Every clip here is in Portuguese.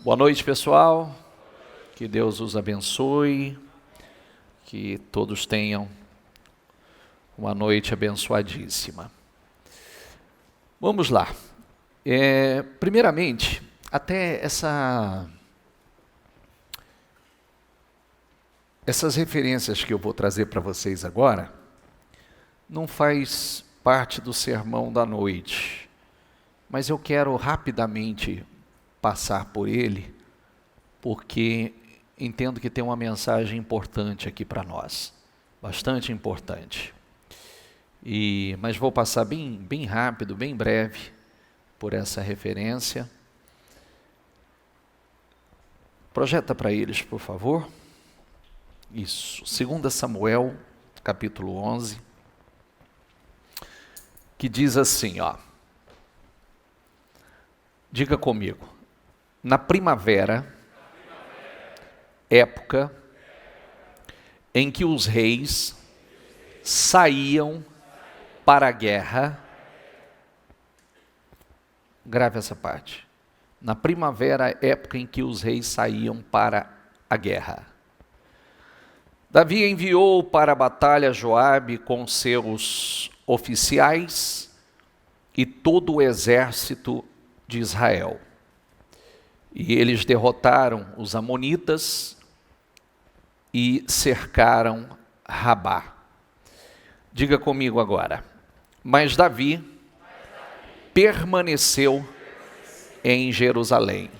Boa noite, pessoal. Que Deus os abençoe. Que todos tenham uma noite abençoadíssima. Vamos lá. Primeiramente, até essas referências que eu vou trazer para vocês agora, não faz parte do sermão da noite, mas eu quero rapidamente passar por ele, porque entendo que tem uma mensagem importante aqui para nós, bastante importante. Mas vou passar bem rápido, bem breve, por essa referência. Projeta para eles, por favor. Isso, 2 Samuel, capítulo 11, que diz assim, diga comigo, na primavera, época em que os reis saíam para a guerra, grave essa parte, na primavera, época em que os reis saíam para a guerra. Davi enviou para a batalha Joabe com seus oficiais e todo o exército de Israel. E eles derrotaram os amonitas e cercaram Rabá. Diga comigo agora. Mas Davi permaneceu em Jerusalém.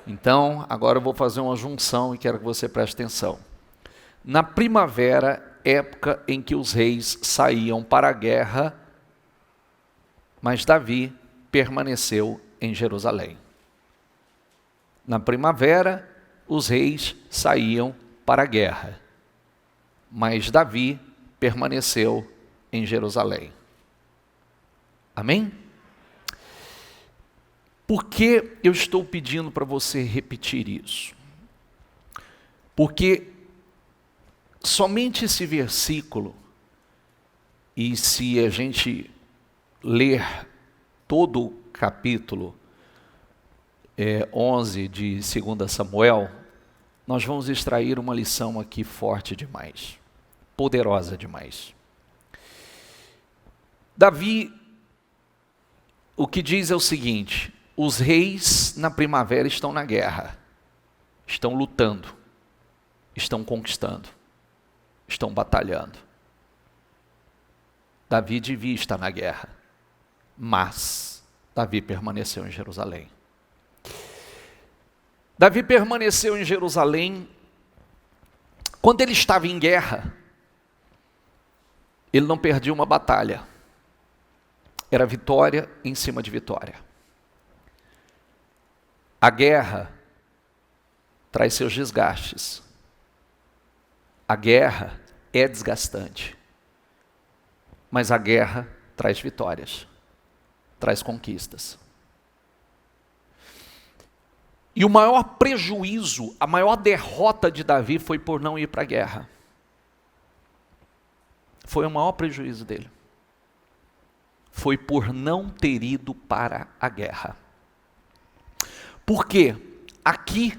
Então, agora eu vou fazer uma junção e quero que você preste atenção. Na primavera, época em que os reis saíam para a guerra, mas Davi permaneceu em Jerusalém. Na primavera, os reis saíam para a guerra, mas Davi permaneceu em Jerusalém. Amém? Por que eu estou pedindo para você repetir isso? Porque somente esse versículo, e se a gente ler todo o capítulo 11 de 2 Samuel, nós vamos extrair uma lição aqui forte demais, poderosa demais. Davi, o que diz é o seguinte: os reis na primavera estão na guerra, estão lutando, estão conquistando, estão batalhando. Davi devia estar na guerra, mas Davi permaneceu em Jerusalém. Davi permaneceu em Jerusalém. Quando ele estava em guerra, ele não perdia uma batalha. Era vitória em cima de vitória. A guerra traz seus desgastes. A guerra é desgastante. Mas a guerra traz vitórias, traz conquistas. E o maior prejuízo, a maior derrota de Davi foi por não ir para a guerra. Foi o maior prejuízo dele. Foi por não ter ido para a guerra. Por quê? Aqui,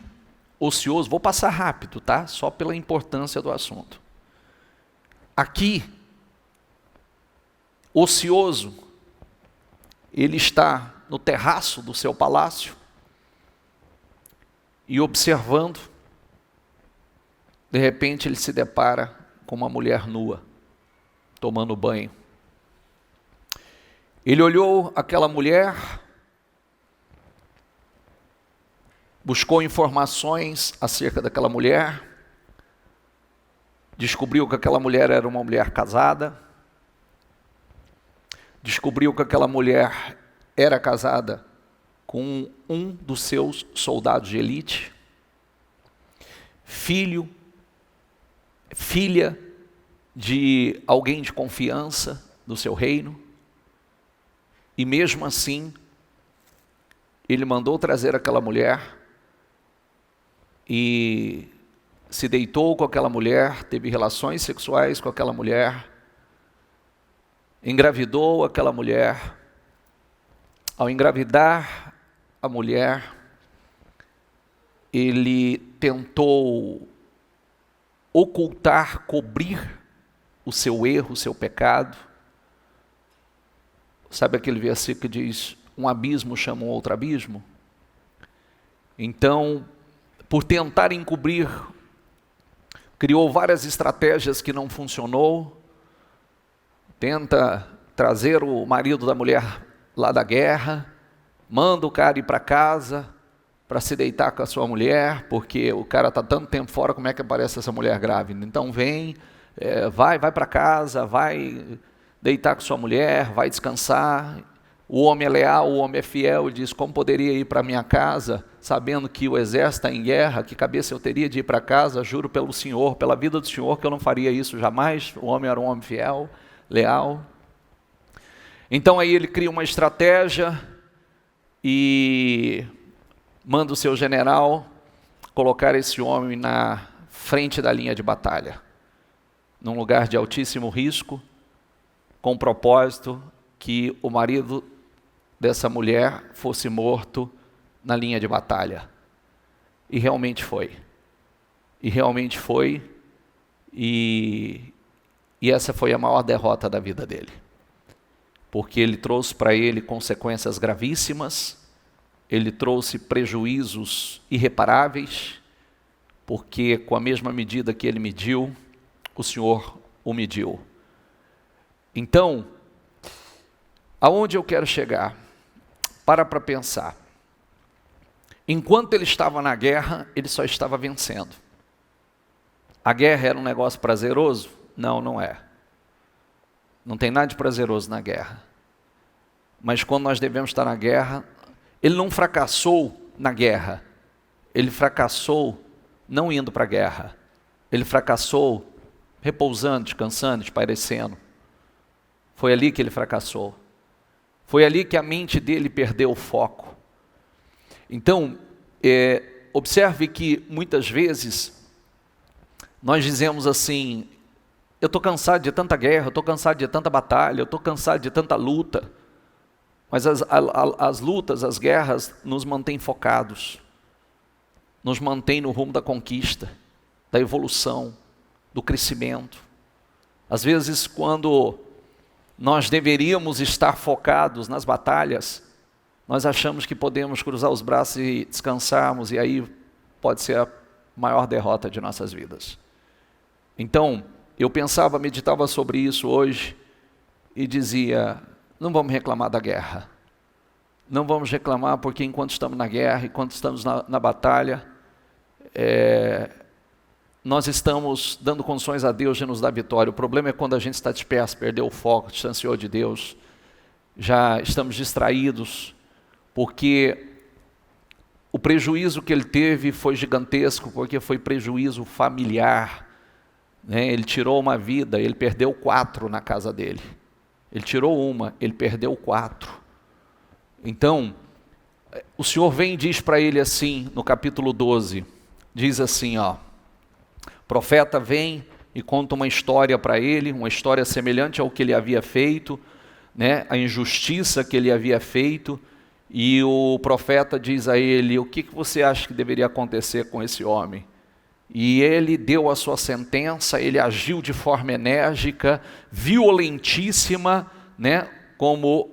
ocioso, vou passar rápido, tá? Só pela importância do assunto. Aqui, ocioso, ele está no terraço do seu palácio e observando, de repente ele se depara com uma mulher nua, tomando banho. Ele olhou aquela mulher, buscou informações acerca daquela mulher, descobriu que aquela mulher era uma mulher casada, descobriu que aquela mulher era casada com um dos seus soldados de elite, filha de alguém de confiança do seu reino, e mesmo assim, ele mandou trazer aquela mulher e se deitou com aquela mulher, teve relações sexuais com aquela mulher, engravidou aquela mulher. Ao engravidar a mulher, ele tentou ocultar, cobrir o seu erro, o seu pecado. Sabe aquele versículo que diz, um abismo chama um outro abismo? Então, por tentar encobrir, criou várias estratégias que não funcionou, tenta trazer o marido da mulher lá da guerra, manda o cara ir para casa para se deitar com a sua mulher, porque o cara está tanto tempo fora, como é que aparece essa mulher grávida? Então vem, vai para casa, vai deitar com sua mulher, vai descansar. O homem é leal, o homem é fiel, ele diz, como poderia ir para minha casa, sabendo que o exército está em guerra, que cabeça eu teria de ir para casa? Juro pelo Senhor, pela vida do Senhor, que eu não faria isso jamais. O homem era um homem fiel, leal. Então aí ele cria uma estratégia e manda o seu general colocar esse homem na frente da linha de batalha, num lugar de altíssimo risco, com o propósito que o marido dessa mulher fosse morto na linha de batalha. E realmente foi. E essa foi a maior derrota da vida dele. Porque ele trouxe para ele consequências gravíssimas, ele trouxe prejuízos irreparáveis, porque com a mesma medida que ele mediu, o Senhor o mediu. Então, aonde eu quero chegar? Para pensar. Enquanto ele estava na guerra, ele só estava vencendo. A guerra era um negócio prazeroso? Não, não é. Não tem nada de prazeroso na guerra. Mas quando nós devemos estar na guerra, ele não fracassou na guerra. Ele fracassou não indo para a guerra. Ele fracassou repousando, descansando, espairecendo. Foi ali que ele fracassou. Foi ali que a mente dele perdeu o foco. Então, observe que muitas vezes nós dizemos assim, eu estou cansado de tanta guerra, eu estou cansado de tanta batalha, eu estou cansado de tanta luta. Mas as lutas, as guerras nos mantêm focados, nos mantêm no rumo da conquista, da evolução, do crescimento. Às vezes, quando nós deveríamos estar focados nas batalhas, nós achamos que podemos cruzar os braços e descansarmos, e aí pode ser a maior derrota de nossas vidas. Então, eu pensava, meditava sobre isso hoje, e dizia, não vamos reclamar da guerra. Não vamos reclamar porque enquanto estamos na guerra, enquanto estamos na batalha, nós estamos dando condições a Deus de nos dar vitória. O problema é quando a gente está disperso, perdeu o foco, distanciou de Deus, já estamos distraídos, porque o prejuízo que ele teve foi gigantesco, porque foi prejuízo familiar. Ele tirou uma vida, ele perdeu 4 na casa dele. Ele tirou uma, ele perdeu 4. Então, o Senhor vem e diz para ele assim, no capítulo 12, diz assim, o profeta vem e conta uma história para ele, uma história semelhante ao que ele havia feito, a injustiça que ele havia feito, e o profeta diz a ele, o que você acha que deveria acontecer com esse homem? E ele deu a sua sentença, ele agiu de forma enérgica, violentíssima, como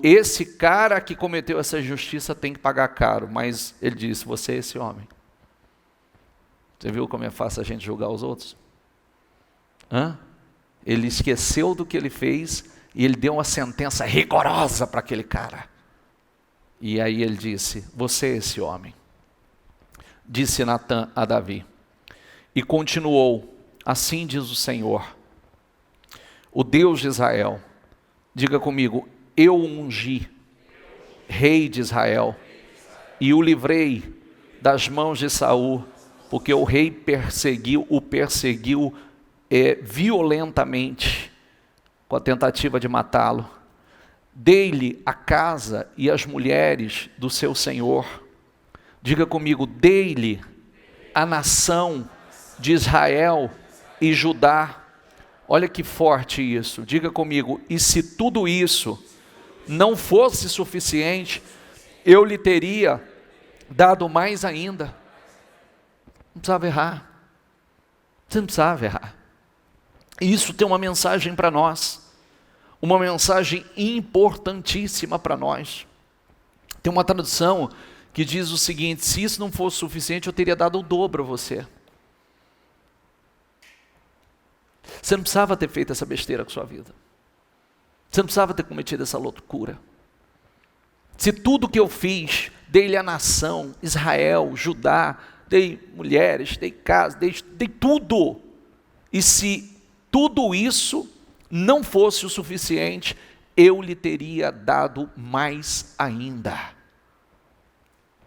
esse cara que cometeu essa injustiça tem que pagar caro, mas ele disse, você é esse homem. Você viu como é fácil a gente julgar os outros? Ele esqueceu do que ele fez e ele deu uma sentença rigorosa para aquele cara. E aí ele disse, você é esse homem. Disse Natã a Davi. E continuou, assim diz o Senhor, o Deus de Israel, diga comigo, eu ungi, rei de Israel, e o livrei das mãos de Saul, porque o rei o perseguiu violentamente, com a tentativa de matá-lo. Dei-lhe a casa e as mulheres do seu senhor. Diga comigo, dei-lhe a nação de Israel e Judá. Olha que forte isso, diga comigo, e se tudo isso não fosse suficiente, eu lhe teria dado mais ainda. Não precisava errar. Você não precisava errar. E isso tem uma mensagem para nós. Uma mensagem importantíssima para nós. Tem uma tradução que diz o seguinte: se isso não fosse suficiente, eu teria dado o dobro a você. Você não precisava ter feito essa besteira com a sua vida. Você não precisava ter cometido essa loucura. Se tudo que eu fiz, dei-lhe a nação, Israel, Judá, dei mulheres, dei casa, dei tudo. E se tudo isso não fosse o suficiente, eu lhe teria dado mais ainda.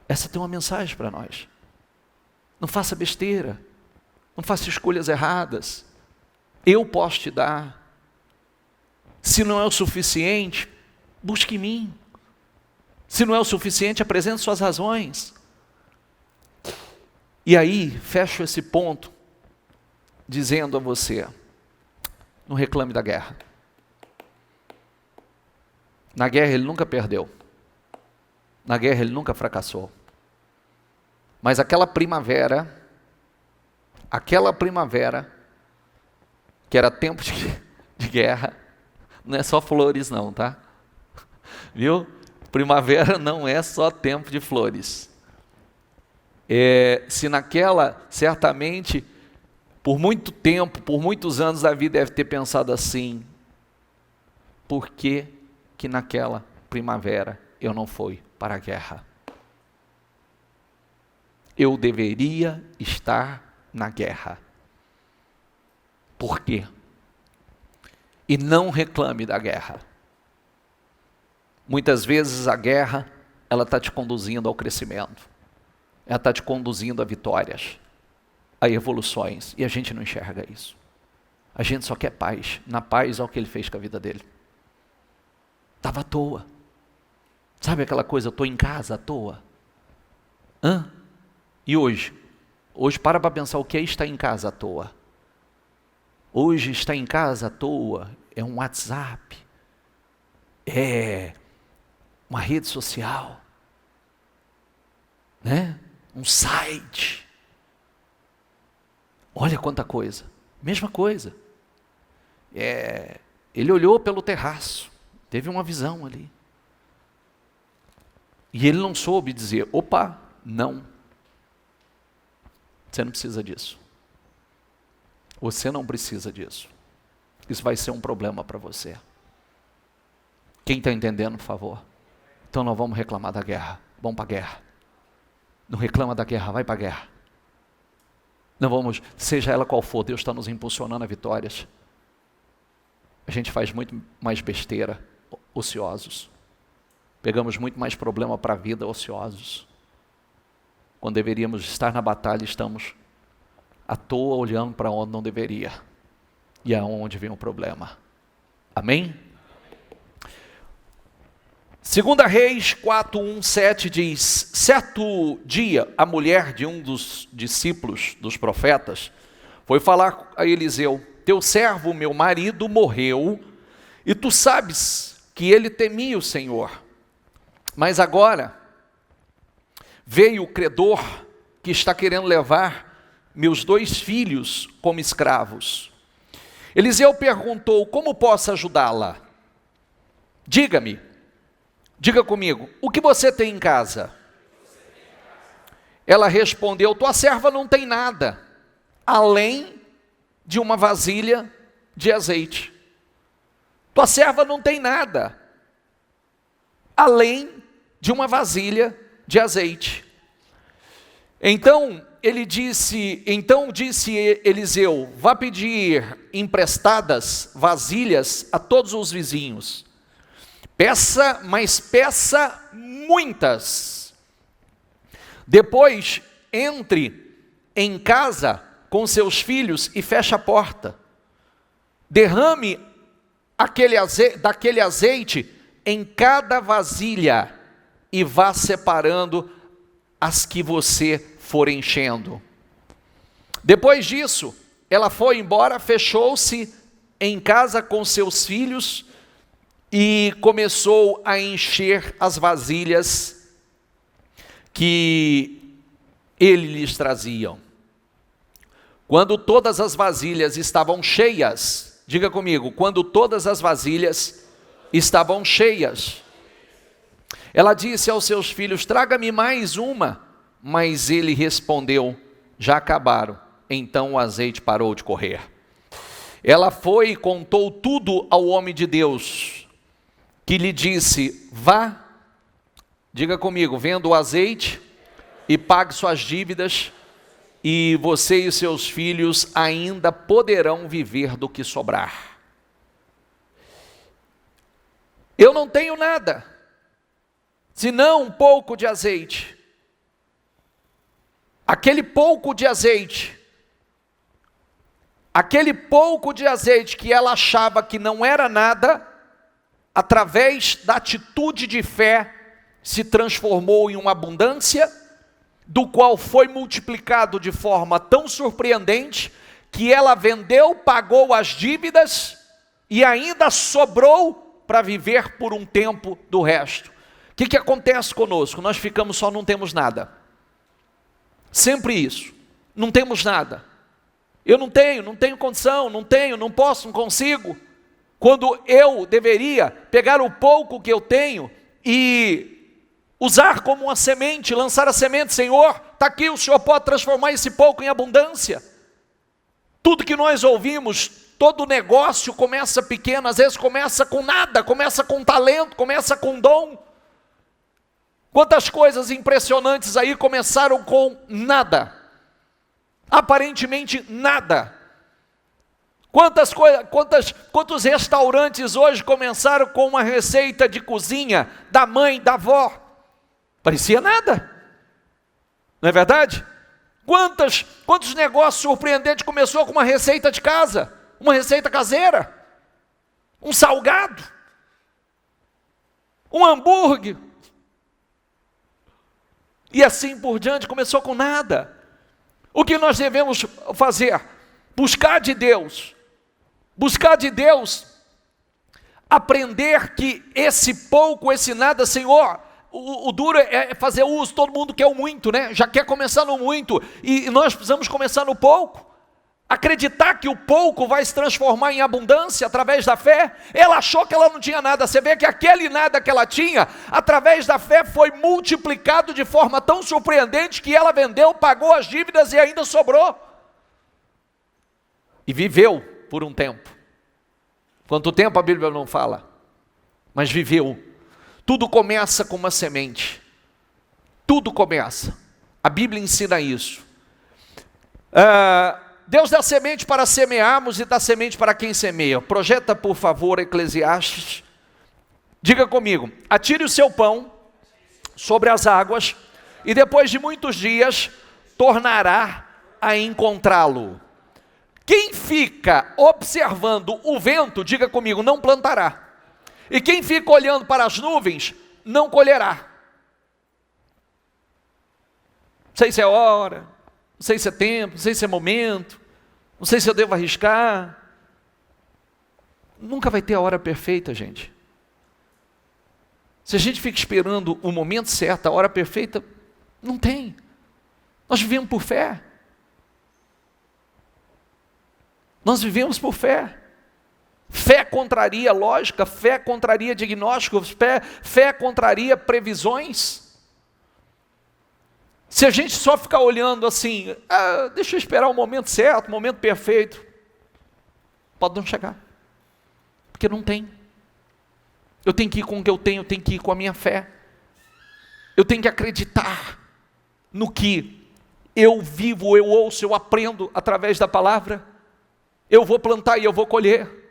Essa tem uma mensagem para nós. Não faça besteira. Não faça escolhas erradas. Eu posso te dar. Se não é o suficiente, busque em mim. Se não é o suficiente, apresente suas razões. E aí, fecho esse ponto, dizendo a você, não reclame da guerra. Na guerra ele nunca perdeu. Na guerra ele nunca fracassou. Mas aquela primavera, que era tempo de guerra, não é só flores não, tá? Viu? Primavera não é só tempo de flores. Se naquela, certamente, por muito tempo, por muitos anos, Davi deve ter pensado assim: por que que naquela primavera eu não fui para a guerra? Eu deveria estar na guerra. Por quê? E não reclame da guerra. Muitas vezes a guerra, ela está te conduzindo ao crescimento. Ela está te conduzindo a vitórias, a evoluções. E a gente não enxerga isso. A gente só quer paz. Na paz, olha o que ele fez com a vida dele. Estava à toa. Sabe aquela coisa, eu estou em casa à toa? E hoje? Hoje para pensar o que é estar em casa à toa. Hoje estar em casa à toa é um WhatsApp. É uma rede social. Né? Um site. Olha quanta coisa. Mesma coisa. Ele olhou pelo terraço. Teve uma visão ali. E ele não soube dizer, opa, não. Você não precisa disso. Você não precisa disso. Isso vai ser um problema para você. Quem está entendendo, por favor? Então não vamos reclamar da guerra. Vamos para a guerra. Não reclama da guerra, vai para a guerra. Não vamos, seja ela qual for, Deus está nos impulsionando a vitórias. A gente faz muito mais besteira, ociosos. Pegamos muito mais problema para a vida, ociosos. Quando deveríamos estar na batalha, estamos à toa olhando para onde não deveria. E aonde vem o problema. Amém? 2 Reis 4:1-7 diz: certo dia, a mulher de um dos discípulos dos profetas foi falar a Eliseu: teu servo, meu marido, morreu, e tu sabes que ele temia o Senhor. Mas agora veio o credor que está querendo levar meus 2 filhos como escravos. Eliseu perguntou: como posso ajudá-la? Diga comigo, o que você tem em casa? Ela respondeu: tua serva não tem nada, além de uma vasilha de azeite. Tua serva não tem nada, além de uma vasilha de azeite. Então disse Eliseu: vá pedir emprestadas vasilhas a todos os vizinhos. Peça muitas. Depois entre em casa com seus filhos e feche a porta. Derrame daquele azeite em cada vasilha e vá separando as que você for enchendo. Depois disso, ela foi embora, fechou-se em casa com seus filhos e começou a encher as vasilhas que ele lhes traziam. Quando todas as vasilhas estavam cheias, diga comigo, quando todas as vasilhas estavam cheias, ela disse aos seus filhos: traga-me mais uma. Mas ele respondeu: já acabaram. Então o azeite parou de correr. Ela foi e contou tudo ao homem de Deus, que lhe disse: vá, diga comigo, venda o azeite e pague suas dívidas, e você e seus filhos ainda poderão viver do que sobrar. Eu não tenho nada, senão um pouco de azeite. Aquele pouco de azeite que ela achava que não era nada, através da atitude de fé, se transformou em uma abundância, do qual foi multiplicado de forma tão surpreendente, que ela vendeu, pagou as dívidas, e ainda sobrou para viver por um tempo do resto. O que acontece conosco? Nós ficamos só, não temos nada. Sempre isso, não temos nada. Eu não tenho condição, não posso, não consigo. Quando eu deveria pegar o pouco que eu tenho e usar como uma semente, lançar a semente. Senhor, está aqui, o Senhor pode transformar esse pouco em abundância. Tudo que nós ouvimos, todo negócio começa pequeno, às vezes começa com nada, começa com talento, começa com dom. Quantas coisas impressionantes aí começaram com nada, aparentemente nada. Quantos restaurantes hoje começaram com uma receita de cozinha da mãe, da avó? Parecia nada, não é verdade? Quantos negócios surpreendentes começou com uma receita de casa, uma receita caseira, um salgado, um hambúrguer, e assim por diante, começou com nada. O que nós devemos fazer? Buscar de Deus, aprender que esse pouco, esse nada, Senhor, o duro é fazer uso. Todo mundo quer o muito, né? Já quer começar no muito, e nós precisamos começar no pouco. Acreditar que o pouco vai se transformar em abundância através da fé. Ela achou que ela não tinha nada. Você vê que aquele nada que ela tinha, através da fé, foi multiplicado de forma tão surpreendente, que ela vendeu, pagou as dívidas e ainda sobrou. E viveu por um tempo. Quanto tempo a Bíblia não fala, mas viveu. Tudo começa com uma semente. Tudo começa. A Bíblia ensina isso. Deus dá semente para semearmos e dá semente para quem semeia. Projeta, por favor, Eclesiastes. Diga comigo: atire o seu pão sobre as águas, e depois de muitos dias tornará a encontrá-lo. Quem fica observando o vento, diga comigo, não plantará. E quem fica olhando para as nuvens, não colherá. Não sei se é hora, não sei se é tempo, não sei se é momento, não sei se eu devo arriscar. Nunca vai ter a hora perfeita, gente. Se a gente fica esperando o momento certo, a hora perfeita, não tem. Nós vivemos por fé. Nós vivemos por fé. Fé contraria lógica, fé contraria diagnósticos, fé contraria previsões. Se a gente só ficar olhando assim, deixa eu esperar o momento certo, o momento perfeito, pode não chegar, porque não tem. Eu tenho que ir com o que eu tenho que ir com a minha fé. Eu tenho que acreditar no que eu vivo, eu ouço, eu aprendo através da palavra. Eu vou plantar e eu vou colher.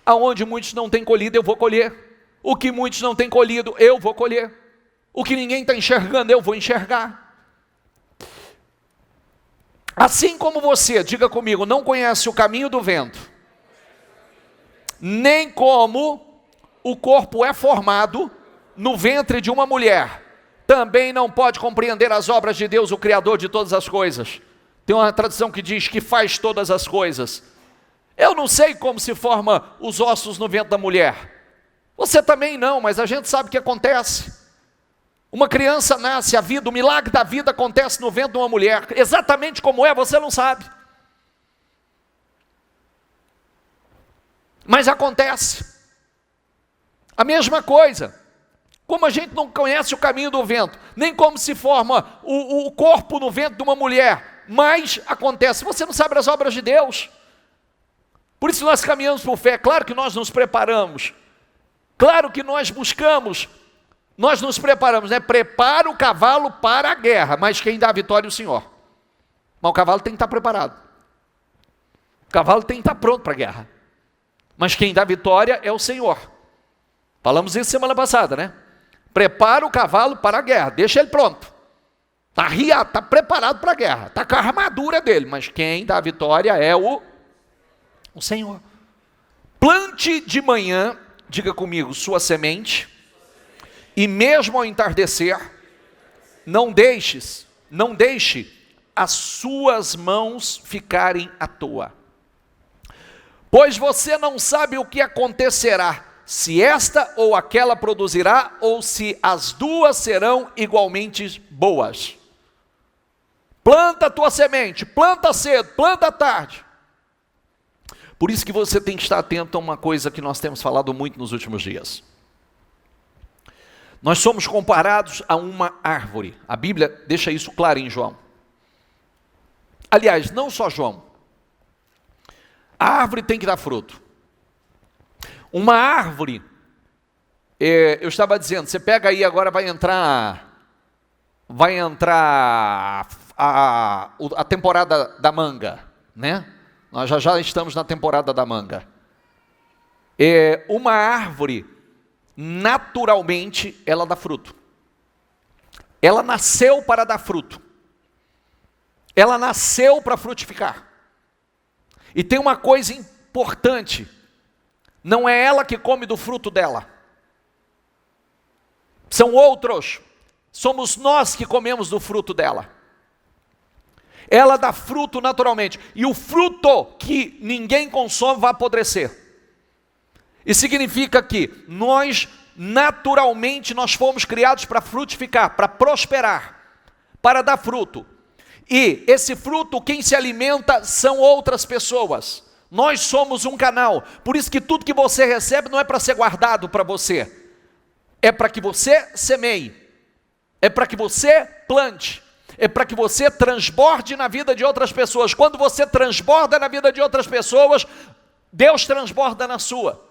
Aonde muitos não têm colhido, eu vou colher. O que muitos não têm colhido, eu vou colher. O que ninguém está enxergando, eu vou enxergar. Assim como você, diga comigo, não conhece o caminho do vento, nem como o corpo é formado no ventre de uma mulher, também não pode compreender as obras de Deus, o Criador de todas as coisas. Tem uma tradução que diz que faz todas as coisas. Eu não sei como se forma os ossos no ventre da mulher. Você também não, mas a gente sabe o que acontece. Uma criança nasce, a vida, o milagre da vida acontece no ventre de uma mulher. Exatamente como é, você não sabe. Mas acontece. A mesma coisa. Como a gente não conhece o caminho do vento, nem como se forma o corpo no ventre de uma mulher, mas acontece. Você não sabe as obras de Deus. Por isso nós caminhamos por fé. Claro que nós nos preparamos. Claro que nós buscamos. Nós nos preparamos, né? Prepara o cavalo para a guerra, mas quem dá a vitória é o Senhor. Mas o cavalo tem que estar preparado. O cavalo tem que estar pronto para a guerra. Mas quem dá a vitória é o Senhor. Falamos isso semana passada, né? Prepara o cavalo para a guerra, deixa ele pronto. Está riado, está preparado para a guerra, está com a armadura dele, mas quem dá a vitória é o Senhor. Plante de manhã, diga comigo, sua semente, e mesmo ao entardecer, não deixe as suas mãos ficarem à toa. Pois você não sabe o que acontecerá, se esta ou aquela produzirá, ou se as duas serão igualmente boas. Planta a tua semente, planta cedo, planta tarde. Por isso que você tem que estar atento a uma coisa que nós temos falado muito nos últimos dias. Nós somos comparados a uma árvore. A Bíblia deixa isso claro em João. Aliás, não só João. A árvore tem que dar fruto. Uma árvore, eu estava dizendo, você pega aí agora, vai entrar a temporada da manga, né? Nós já estamos na temporada da manga. Uma árvore, naturalmente, ela dá fruto. Ela nasceu para dar fruto. Ela nasceu para frutificar. E tem uma coisa importante, não é ela que come do fruto dela. São outros, somos nós que comemos do fruto dela. Ela dá fruto naturalmente, e o fruto que ninguém consome vai apodrecer. Isso significa que nós, naturalmente, nós fomos criados para frutificar, para prosperar, para dar fruto. E esse fruto, quem se alimenta são outras pessoas. Nós somos um canal. Por isso que tudo que você recebe não é para ser guardado para você. É para que você semeie. É para que você plante. É para que você transborde na vida de outras pessoas. Quando você transborda na vida de outras pessoas, Deus transborda na sua.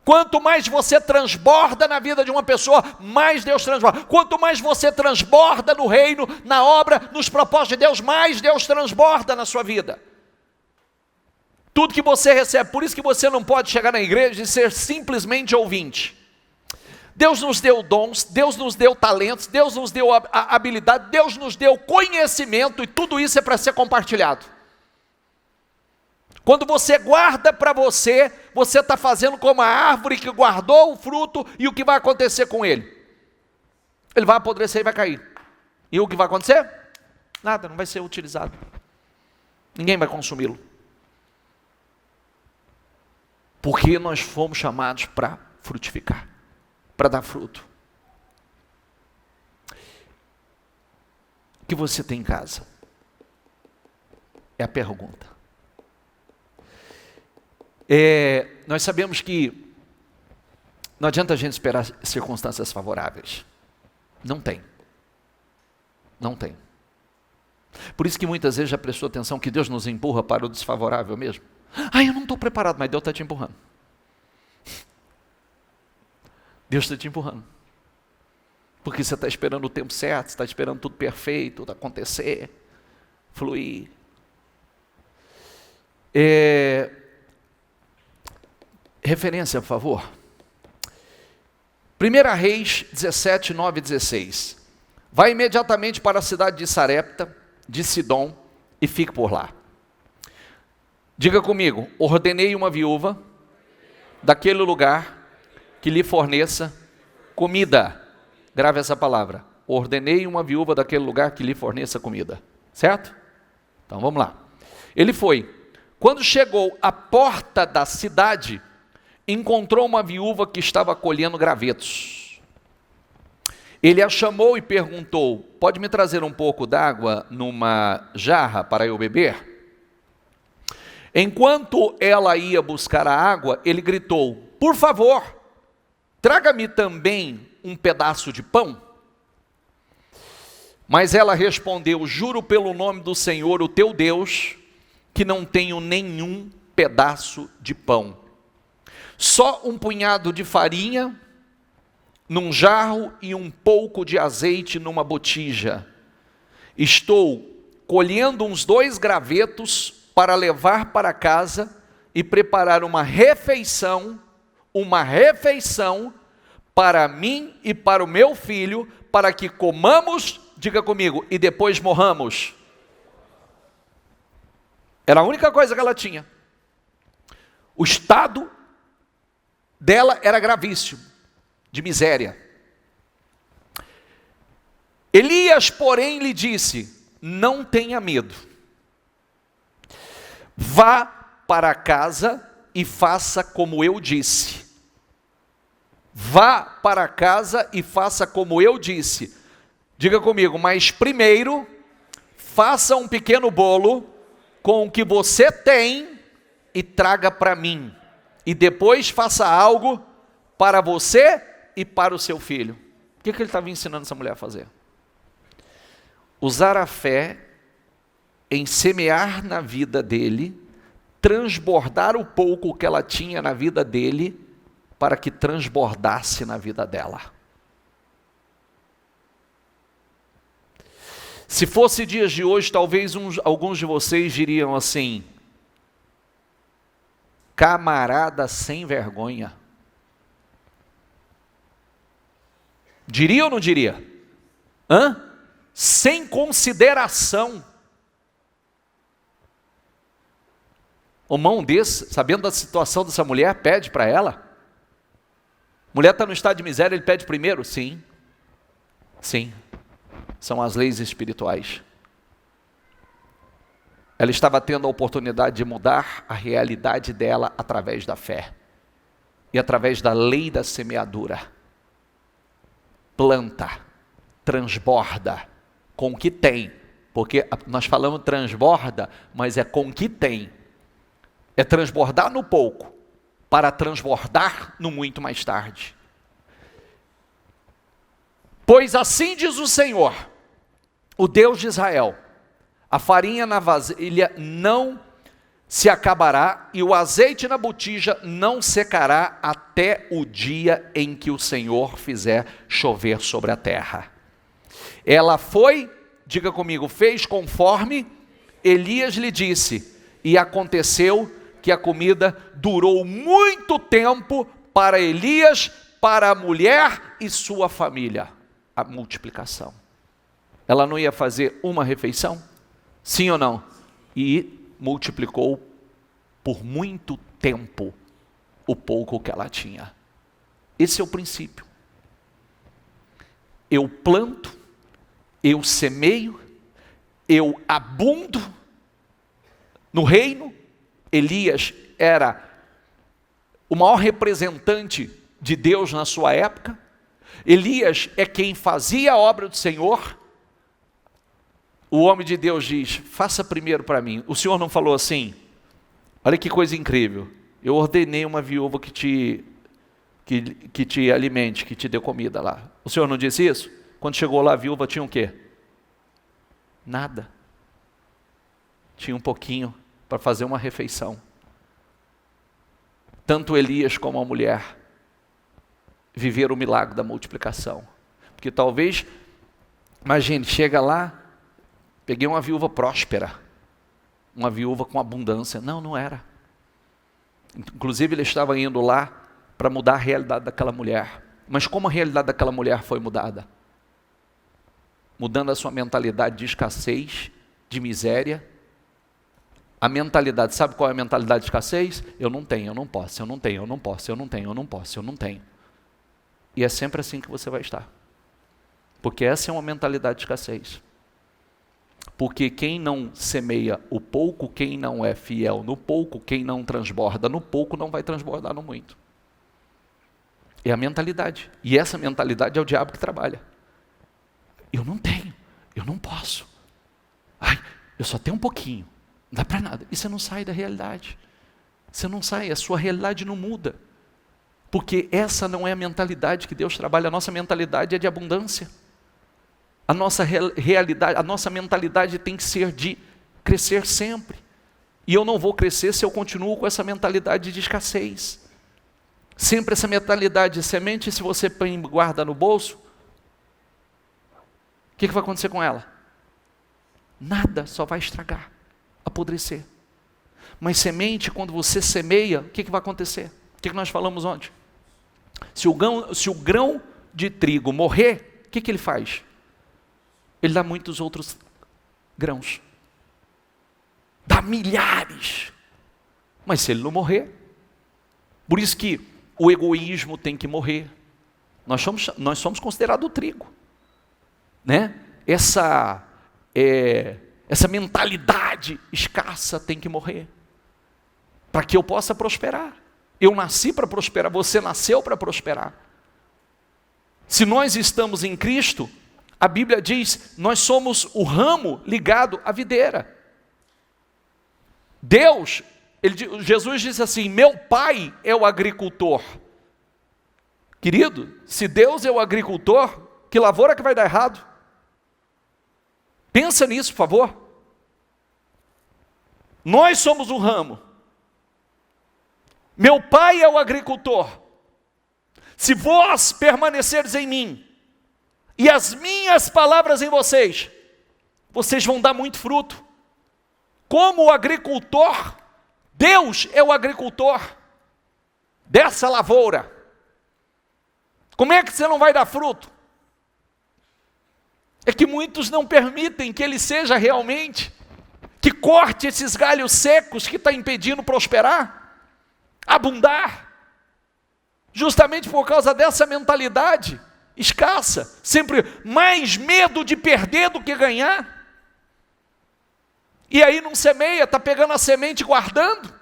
Quanto mais você transborda na vida de uma pessoa, mais Deus transborda. Quanto mais você transborda no reino, na obra, nos propósitos de Deus, mais Deus transborda na sua vida. Tudo que você recebe, por isso que você não pode chegar na igreja e ser simplesmente ouvinte. Deus nos deu dons, Deus nos deu talentos, Deus nos deu habilidade, Deus nos deu conhecimento, e tudo isso é para ser compartilhado. Quando você guarda para você, você está fazendo como a árvore que guardou o fruto, e o que vai acontecer com ele? Ele vai apodrecer e vai cair. E o que vai acontecer? Nada, não vai ser utilizado. Ninguém vai consumi-lo. Porque nós fomos chamados para frutificar, para dar fruto. O que você tem em casa? É a pergunta. Nós sabemos que não adianta a gente esperar circunstâncias favoráveis. Não tem. Não tem. Por isso que muitas vezes já prestou atenção que Deus nos empurra para o desfavorável mesmo. Eu não estou preparado, mas Deus está te empurrando. Deus está te empurrando. Porque você está esperando o tempo certo, você está esperando tudo perfeito, acontecer, fluir. Referência, por favor. 1 Reis 17, 9 e 16. Vai imediatamente para a cidade de Sarepta, de Sidom, e fique por lá. Diga comigo, ordenei uma viúva daquele lugar que lhe forneça comida. Grave essa palavra. Ordenei uma viúva daquele lugar que lhe forneça comida. Certo? Então vamos lá. Ele foi. Quando chegou à porta da cidade, encontrou uma viúva que estava colhendo gravetos. Ele a chamou e perguntou: pode me trazer um pouco d'água numa jarra para eu beber? Enquanto ela ia buscar a água, ele gritou: por favor, traga-me também um pedaço de pão. Mas ela respondeu: juro pelo nome do Senhor, o teu Deus, que não tenho nenhum pedaço de pão. Só um punhado de farinha num jarro e um pouco de azeite numa botija. Estou colhendo uns 2 gravetos para levar para casa e preparar uma refeição para mim e para o meu filho, para que comamos, diga comigo, e depois morramos. Era a única coisa que ela tinha. O estado dela era gravíssimo, de miséria. Elias, porém, lhe disse: não tenha medo. Vá para casa e faça como eu disse. Vá para casa e faça como eu disse. Diga comigo, mas primeiro, faça um pequeno bolo com o que você tem e traga para mim. E depois faça algo para você e para o seu filho. O que ele estava ensinando essa mulher a fazer? Usar a fé em semear na vida dele, transbordar o pouco que ela tinha na vida dele, para que transbordasse na vida dela. Se fosse dias de hoje, talvez alguns de vocês diriam assim: camarada sem vergonha. Diria ou não diria? Sem consideração. O mão desse, sabendo da situação dessa mulher, pede para ela. Mulher está no estado de miséria, ele pede primeiro? Sim. Sim. São as leis espirituais. Ela estava tendo a oportunidade de mudar a realidade dela através da fé. E através da lei da semeadura. Planta, transborda, com o que tem. Porque nós falamos transborda, mas é com o que tem. É transbordar no pouco, para transbordar no muito mais tarde. Pois assim diz o Senhor, o Deus de Israel: a farinha na vasilha não se acabará e o azeite na botija não secará até o dia em que o Senhor fizer chover sobre a terra. Ela foi, diga comigo, fez conforme Elias lhe disse, e aconteceu que a comida durou muito tempo para Elias, para a mulher e sua família. A multiplicação. Ela não ia fazer uma refeição? Sim ou não? E multiplicou por muito tempo o pouco que ela tinha. Esse é o princípio. Eu planto, eu semeio, eu abundo no reino. Elias era o maior representante de Deus na sua época. Elias é quem fazia a obra do Senhor. O homem de Deus diz: faça primeiro para mim. O Senhor não falou assim: olha que coisa incrível, eu ordenei uma viúva que te alimente, que te dê comida lá. O Senhor não disse isso? Quando chegou lá, a viúva tinha o quê? Nada. Tinha um pouquinho para fazer uma refeição. Tanto Elias como a mulher viveram o milagre da multiplicação. Porque talvez, imagine, chega lá, peguei uma viúva próspera, uma viúva com abundância. Não, não era. Inclusive ele estava indo lá para mudar a realidade daquela mulher. Mas como a realidade daquela mulher foi mudada? Mudando a sua mentalidade de escassez, de miséria. A mentalidade, sabe qual é a mentalidade de escassez? Eu não tenho, eu não posso, eu não tenho, eu não posso, eu não tenho, eu não posso, eu não tenho. E é sempre assim que você vai estar. Porque essa é uma mentalidade de escassez. Porque quem não semeia o pouco, quem não é fiel no pouco, quem não transborda no pouco, não vai transbordar no muito. É a mentalidade. E essa mentalidade é o diabo que trabalha. Eu não tenho, eu não posso. Ai, eu só tenho um pouquinho, não dá para nada. E você não sai da realidade. Você não sai, a sua realidade não muda. Porque essa não é a mentalidade que Deus trabalha. A nossa mentalidade é de abundância. A nossa realidade, a nossa mentalidade tem que ser de crescer sempre. E eu não vou crescer se eu continuo com essa mentalidade de escassez. Sempre essa mentalidade de semente, se você põe e guarda no bolso, o que vai acontecer com ela? Nada, só vai estragar, apodrecer. Mas semente, quando você semeia, o que vai acontecer? O que nós falamos ontem? Se o grão de trigo morrer, o que ele faz? Ele dá muitos outros grãos. Dá milhares. Mas se ele não morrer, por isso que o egoísmo tem que morrer. Nós somos considerados o trigo, né? Essa mentalidade escassa tem que morrer, para que eu possa prosperar. Eu nasci para prosperar, você nasceu para prosperar. Se nós estamos em Cristo, a Bíblia diz, nós somos o ramo ligado à videira. Deus, Jesus disse assim, meu pai é o agricultor. Querido, se Deus é o agricultor, que lavoura que vai dar errado? Pensa nisso, por favor. Nós somos o ramo. Meu pai é o agricultor. Se vós permanecerdes em mim, e as minhas palavras em vocês, vocês vão dar muito fruto. Como o agricultor, Deus é o agricultor dessa lavoura. Como é que você não vai dar fruto? É que muitos não permitem que ele seja realmente, que corte esses galhos secos que está impedindo prosperar, abundar, justamente por causa dessa mentalidade escassa, sempre mais medo de perder do que ganhar. E aí não semeia, está pegando a semente e guardando,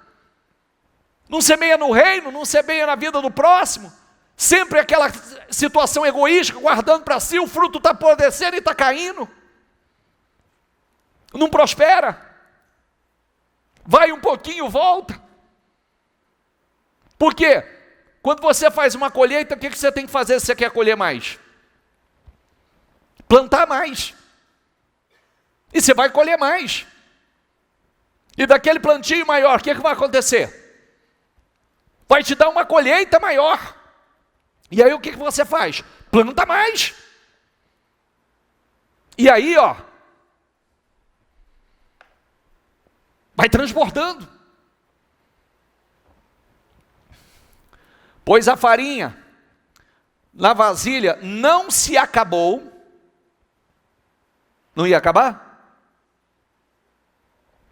não semeia no reino, não semeia na vida do próximo, sempre aquela situação egoísta, guardando para si, o fruto está apodrecendo e está caindo, não prospera, vai um pouquinho, volta. Por quê? Quando você faz uma colheita, o que você tem que fazer se você quer colher mais? Plantar mais. E você vai colher mais. E daquele plantio maior, o que vai acontecer? Vai te dar uma colheita maior. E aí o que você faz? Planta mais. E aí, vai transbordando. Pois a farinha na vasilha não se acabou. Não ia acabar?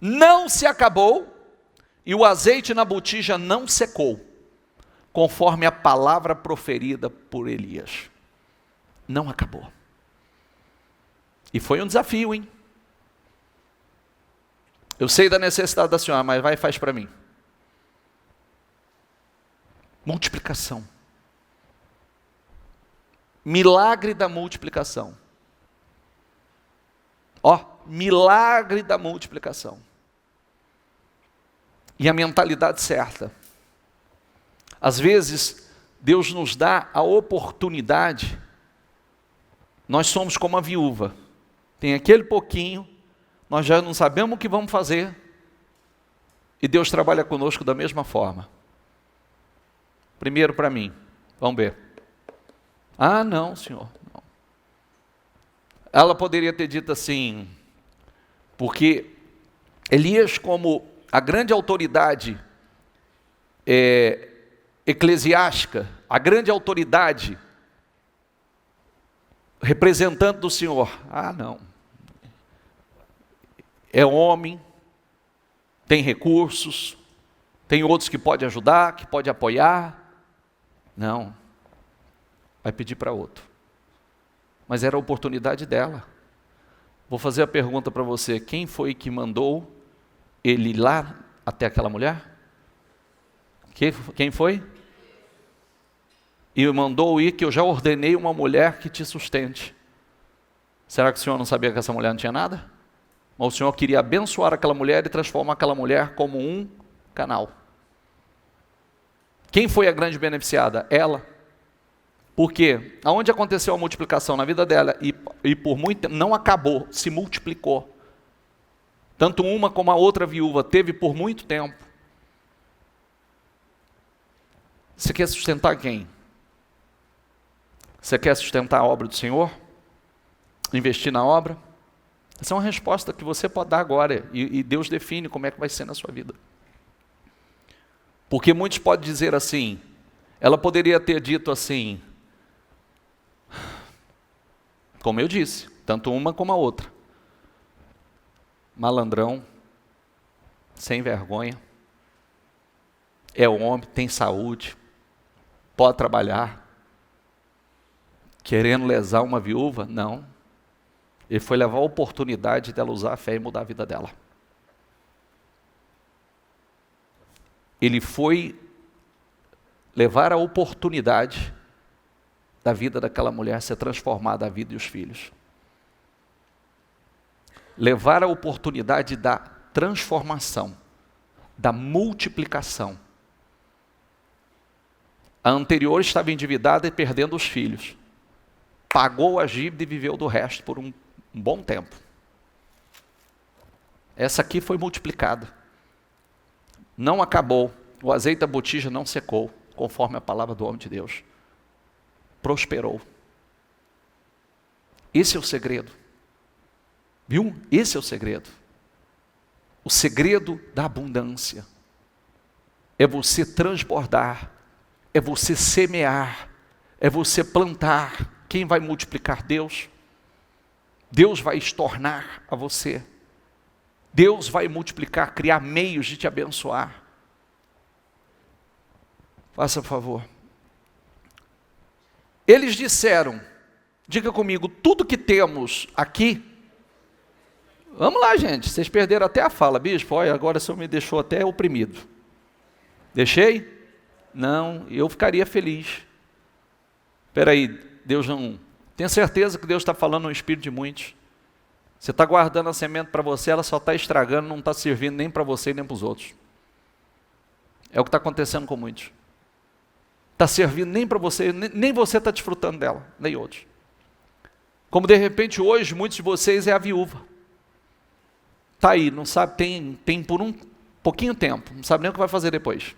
Não se acabou. E o azeite na botija não secou, conforme a palavra proferida por Elias. Não acabou. E foi um desafio, hein? Eu sei da necessidade da senhora, mas vai e faz para mim. Multiplicação. Milagre da multiplicação. Milagre da multiplicação. E a mentalidade certa. Às vezes, Deus nos dá a oportunidade. Nós somos como a viúva. Tem aquele pouquinho, nós já não sabemos o que vamos fazer. E Deus trabalha conosco da mesma forma. Primeiro para mim, vamos ver. Ah, não, senhor. Não. Ela poderia ter dito assim, porque Elias, como a grande autoridade eclesiástica, a grande autoridade representante do Senhor, não. É homem, tem recursos, tem outros que pode ajudar, que pode apoiar. Não, vai pedir para outro. Mas era a oportunidade dela. Vou fazer a pergunta para você, quem foi que mandou ele ir lá até aquela mulher? Quem foi? E mandou ir que eu já ordenei uma mulher que te sustente. Será que o Senhor não sabia que essa mulher não tinha nada? Mas o Senhor queria abençoar aquela mulher e transformar aquela mulher como um canal. Quem foi a grande beneficiada? Ela. Por quê? Aonde aconteceu a multiplicação? Na vida dela. E por muito tempo, não acabou, se multiplicou. Tanto uma como a outra viúva teve por muito tempo. Você quer sustentar quem? Você quer sustentar a obra do Senhor? Investir na obra? Essa é uma resposta que você pode dar agora, e Deus define como é que vai ser na sua vida. Porque muitos podem dizer assim, ela poderia ter dito assim, como eu disse, tanto uma como a outra. Malandrão, sem vergonha, é homem, tem saúde, pode trabalhar, querendo lesar uma viúva? Não. Ele foi levar a oportunidade dela usar a fé e mudar a vida dela. Ele foi levar a oportunidade da vida daquela mulher ser transformada, a vida e os filhos. Levar a oportunidade da transformação, da multiplicação. A anterior estava endividada e perdendo os filhos. Pagou a dívida e viveu do resto por um bom tempo. Essa aqui foi multiplicada. Não acabou. O azeite da botija não secou, conforme a palavra do homem de Deus. Prosperou. Esse é o segredo. Viu? Esse é o segredo. O segredo da abundância é você transbordar, é você semear, é você plantar. Quem vai multiplicar? Deus. Deus vai estornar a você. Deus vai multiplicar, criar meios de te abençoar. Faça favor. Eles disseram, diga comigo, tudo que temos aqui. Vamos lá, gente, vocês perderam até a fala, bispo, olha, agora o senhor me deixou até oprimido. Deixei? Não, eu ficaria feliz. Espera aí, Deus não... Tenho certeza que Deus está falando no espírito de muitos. Você está guardando a semente para você, ela só está estragando, não está servindo nem para você nem para os outros. É o que está acontecendo com muitos. Está servindo nem para você, nem você está desfrutando dela, nem outros. Como de repente hoje, muitos de vocês é a viúva. Está aí, não sabe, tem por um pouquinho tempo, não sabe nem o que vai fazer depois.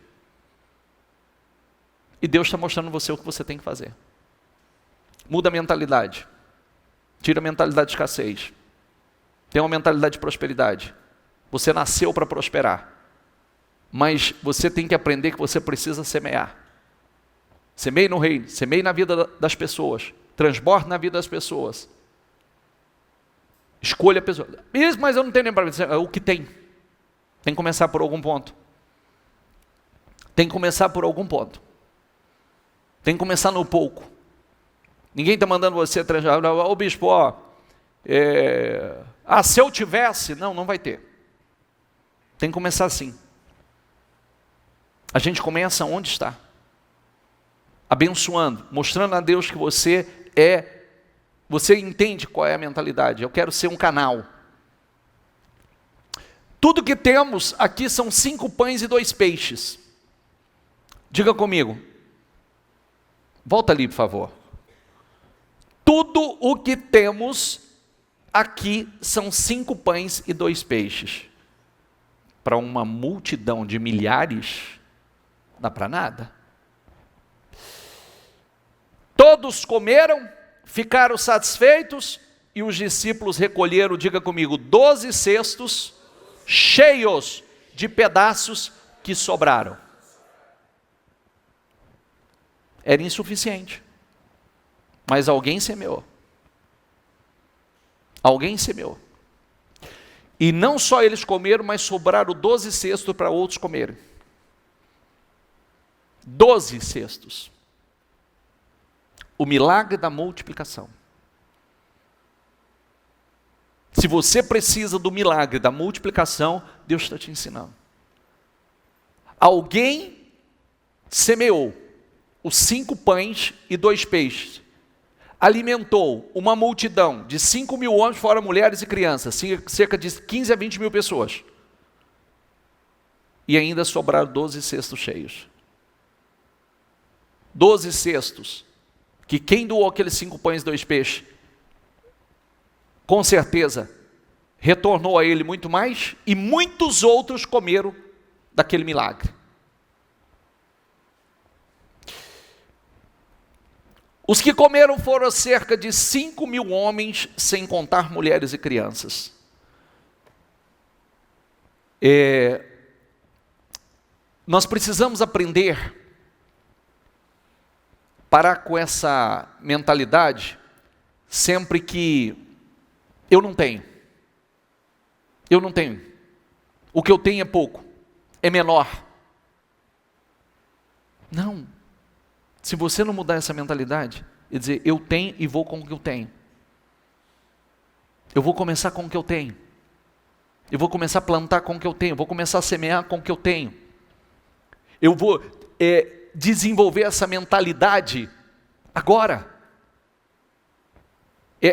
E Deus está mostrando você o que você tem que fazer. Muda a mentalidade. Tira a mentalidade de escassez. Tem uma mentalidade de prosperidade. Você nasceu para prosperar. Mas você tem que aprender que você precisa semear. Semeie no reino, semeie na vida das pessoas. Transborde na vida das pessoas. Escolha a pessoa. Mesmo, mas eu não tenho nem para dizer, é o que tem. Tem que começar por algum ponto. Tem que começar por algum ponto. Tem que começar no pouco. Ninguém está mandando você transbordar. Ô bispo, ó, se eu tivesse, não vai ter. Tem que começar assim. A gente começa onde está. Abençoando, mostrando a Deus que você entende qual é a mentalidade. Eu quero ser um canal. Tudo que temos aqui são 5 pães e 2 peixes. Diga comigo. Volta ali, por favor. Tudo o que temos aqui são 5 pães e 2 peixes. Para uma multidão de milhares, não dá para nada. Todos comeram, ficaram satisfeitos, e os discípulos recolheram, diga comigo, 12 cestos cheios de pedaços que sobraram. Era insuficiente. Mas alguém semeou. Alguém semeou. E não só eles comeram, mas sobraram 12 cestos para outros comerem. 12 cestos. O milagre da multiplicação. Se você precisa do milagre da multiplicação, Deus está te ensinando. Alguém semeou os 5 pães e 2 peixes. alimentou uma multidão de 5.000 homens, fora mulheres e crianças, cerca de 15 a 20 mil pessoas. E ainda sobraram 12 cestos cheios. 12 cestos, que quem doou aqueles 5 pães e 2 peixes, com certeza, retornou a ele muito mais, e muitos outros comeram daquele milagre. Os que comeram foram cerca de 5.000 homens, sem contar mulheres e crianças. Nós precisamos aprender, parar com essa mentalidade, sempre que eu não tenho, o que eu tenho é pouco, é menor. Não. Se você não mudar essa mentalidade e dizer, eu tenho e vou com o que eu tenho. Eu vou começar com o que eu tenho. Eu vou começar a plantar com o que eu tenho. Eu vou começar a semear com o que eu tenho. Eu vou desenvolver essa mentalidade agora.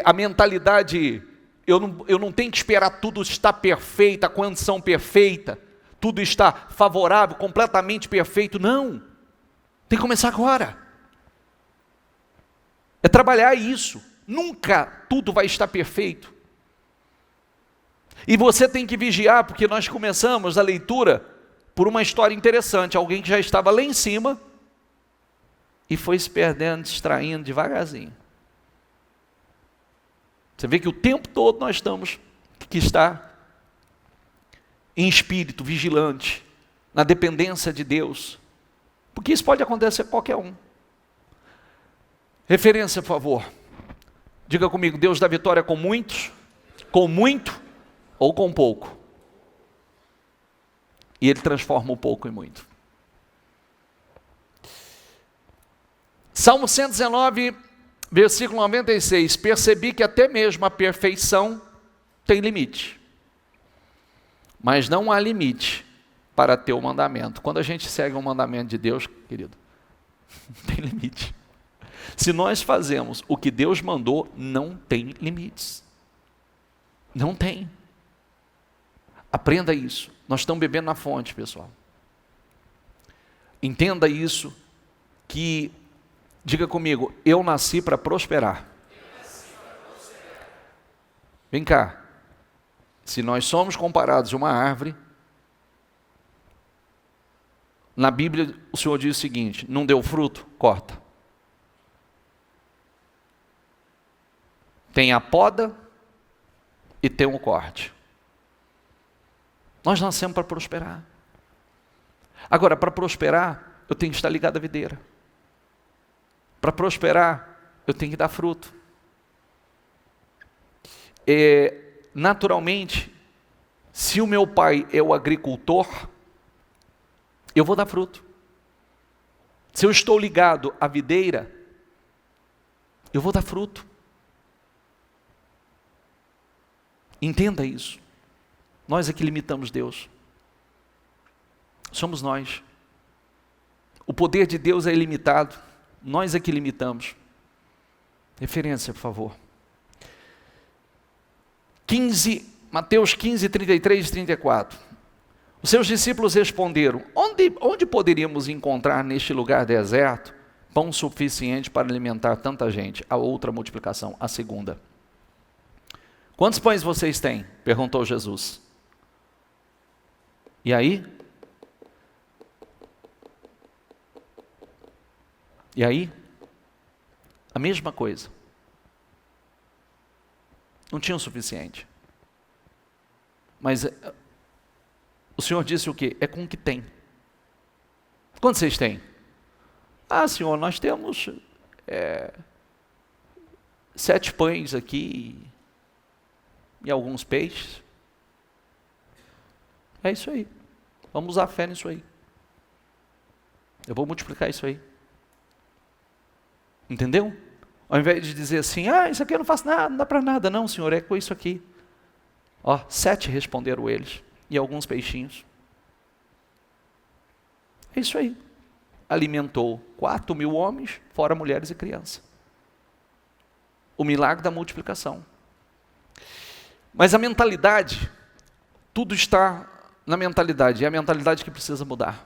A mentalidade, eu não tenho que esperar tudo estar perfeito, a condição perfeita, tudo está favorável, completamente perfeito. Não. Tem que começar agora. É trabalhar isso. Nunca tudo vai estar perfeito. E você tem que vigiar, porque nós começamos a leitura por uma história interessante. Alguém que já estava lá em cima e foi se perdendo, distraindo devagarzinho. Você vê que o tempo todo nós estamos que estar em espírito, vigilante, na dependência de Deus. Porque isso pode acontecer com qualquer um. Referência, por favor. Diga comigo, Deus dá vitória com muitos, com muito ou com pouco. E Ele transforma o pouco em muito. Salmo 119, versículo 96. Percebi que até mesmo a perfeição tem limite. Mas não há limite para ter o mandamento. Quando a gente segue um mandamento de Deus, querido, não tem limite. Se nós fazemos o que Deus mandou, não tem limites. Não tem. Aprenda isso. Nós estamos bebendo na fonte, pessoal. Entenda isso, que, diga comigo, eu nasci para prosperar. Vem cá. Se nós somos comparados a uma árvore, na Bíblia o Senhor diz o seguinte, não deu fruto, corta. Tem a poda e tem o corte. Nós nascemos para prosperar. Agora, para prosperar, eu tenho que estar ligado à videira. Para prosperar, eu tenho que dar fruto. Naturalmente, se o meu pai é o agricultor, eu vou dar fruto. Se eu estou ligado à videira, eu vou dar fruto. Entenda isso. Nós é que limitamos Deus. Somos nós. O poder de Deus é ilimitado. Nós é que limitamos. Referência, por favor. Mateus 15, 33 e 34. Os seus discípulos responderam, onde poderíamos encontrar neste lugar deserto pão suficiente para alimentar tanta gente? A outra multiplicação, a segunda. Quantos pães vocês têm? Perguntou Jesus. E aí? E aí? A mesma coisa. Não tinha o suficiente. Mas o Senhor disse o quê? É com o que tem. Quantos vocês têm? Ah, Senhor, nós temos 7 pães aqui e alguns peixes. É isso aí. Vamos usar fé nisso aí. Eu vou multiplicar isso aí. Entendeu? Ao invés de dizer assim, isso aqui eu não faço nada, não dá para nada. Não, Senhor, é com isso aqui. 7 responderam eles. E alguns peixinhos. É isso aí. Alimentou 4.000 homens, fora mulheres e crianças. o milagre da multiplicação. Mas a mentalidade, tudo está na mentalidade, é a mentalidade que precisa mudar.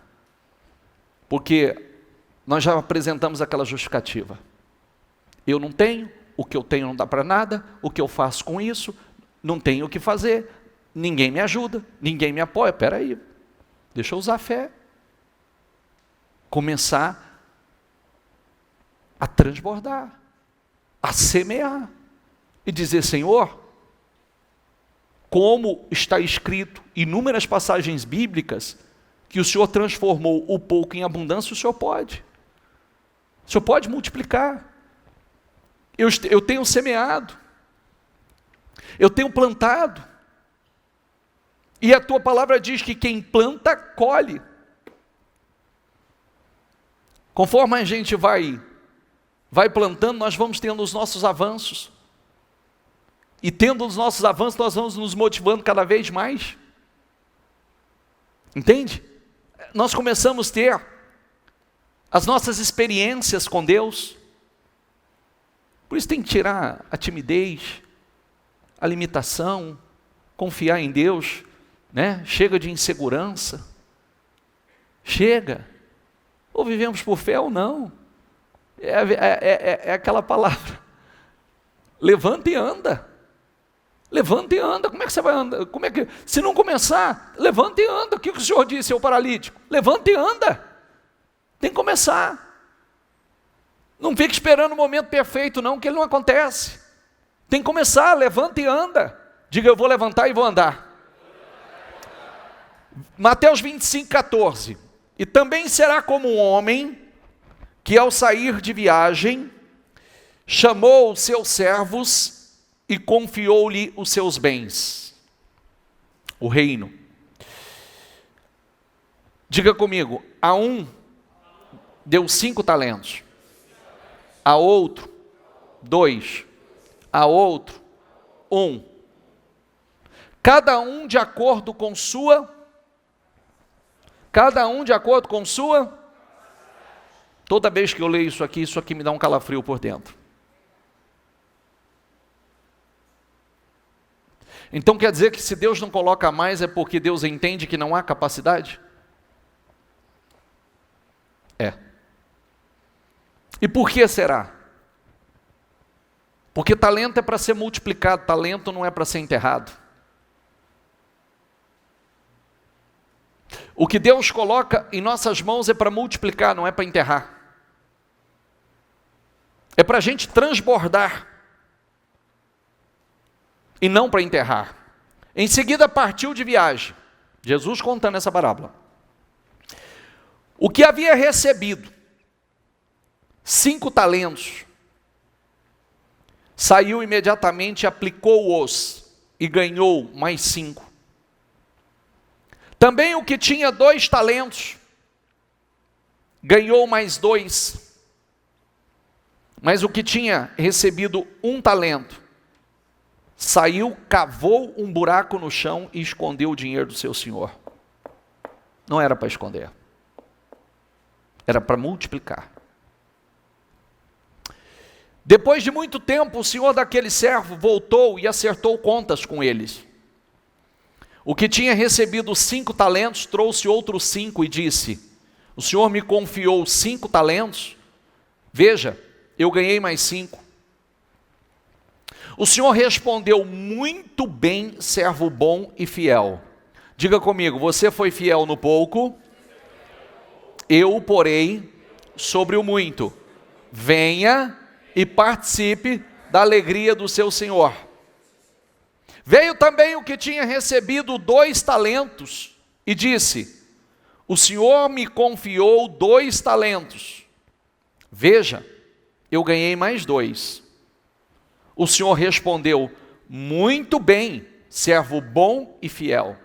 Porque nós já apresentamos aquela justificativa. Eu não tenho, o que eu tenho não dá para nada, o que eu faço com isso, não tenho o que fazer, ninguém me ajuda, ninguém me apoia. Espera aí, deixa eu usar a fé. Começar a transbordar, a semear e dizer: Senhor, como está escrito em inúmeras passagens bíblicas, que o Senhor transformou o pouco em abundância, o Senhor pode multiplicar. Eu tenho semeado, eu tenho plantado, e a tua palavra diz que quem planta, colhe. Conforme a gente vai plantando, nós vamos tendo os nossos avanços, e tendo os nossos avanços, nós vamos nos motivando cada vez mais, entende? Nós começamos a ter as nossas experiências com Deus. Por isso tem que tirar a timidez, a limitação, confiar em Deus, né? Chega de insegurança, chega, ou vivemos por fé ou não, é aquela palavra, levanta e anda, como é que você vai andar, se não começar, levanta e anda, o que o Senhor disse ao paralítico? Levanta e anda, tem que começar, não fique esperando o momento perfeito não, que ele não acontece, tem que começar, levanta e anda, diga: eu vou levantar e vou andar. Mateus 25:14, e também será como um homem, que ao sair de viagem, chamou os seus servos, e confiou-lhe os seus bens, o reino. Diga comigo: a um deu 5 talentos, a outro 2, a outro 1, cada um de acordo com sua, toda vez que eu leio isso aqui me dá um calafrio por dentro. Então quer dizer que se Deus não coloca mais, é porque Deus entende que não há capacidade? É. E por que será? Porque talento é para ser multiplicado, talento não é para ser enterrado. O que Deus coloca em nossas mãos é para multiplicar, não é para enterrar. É para a gente transbordar, e não para enterrar. Em seguida partiu de viagem, Jesus contando essa parábola. O que havia recebido 5 talentos, saiu imediatamente, aplicou-os e ganhou mais 5. Também o que tinha 2 talentos, ganhou mais 2. Mas o que tinha recebido 1 talento, saiu, cavou um buraco no chão e escondeu o dinheiro do seu senhor. Não era para esconder, era para multiplicar. Depois de muito tempo, o senhor daquele servo voltou e acertou contas com eles. O que tinha recebido 5 talentos, trouxe outros 5 e disse: o senhor me confiou 5 talentos, veja, eu ganhei mais 5. O Senhor respondeu: muito bem, servo bom e fiel. Diga comigo: você foi fiel no pouco, eu o porei sobre o muito. Venha e participe da alegria do seu Senhor. Veio também o que tinha recebido 2 talentos e disse: o Senhor me confiou 2 talentos. Veja, eu ganhei mais 2. O Senhor respondeu: muito bem, servo bom e fiel.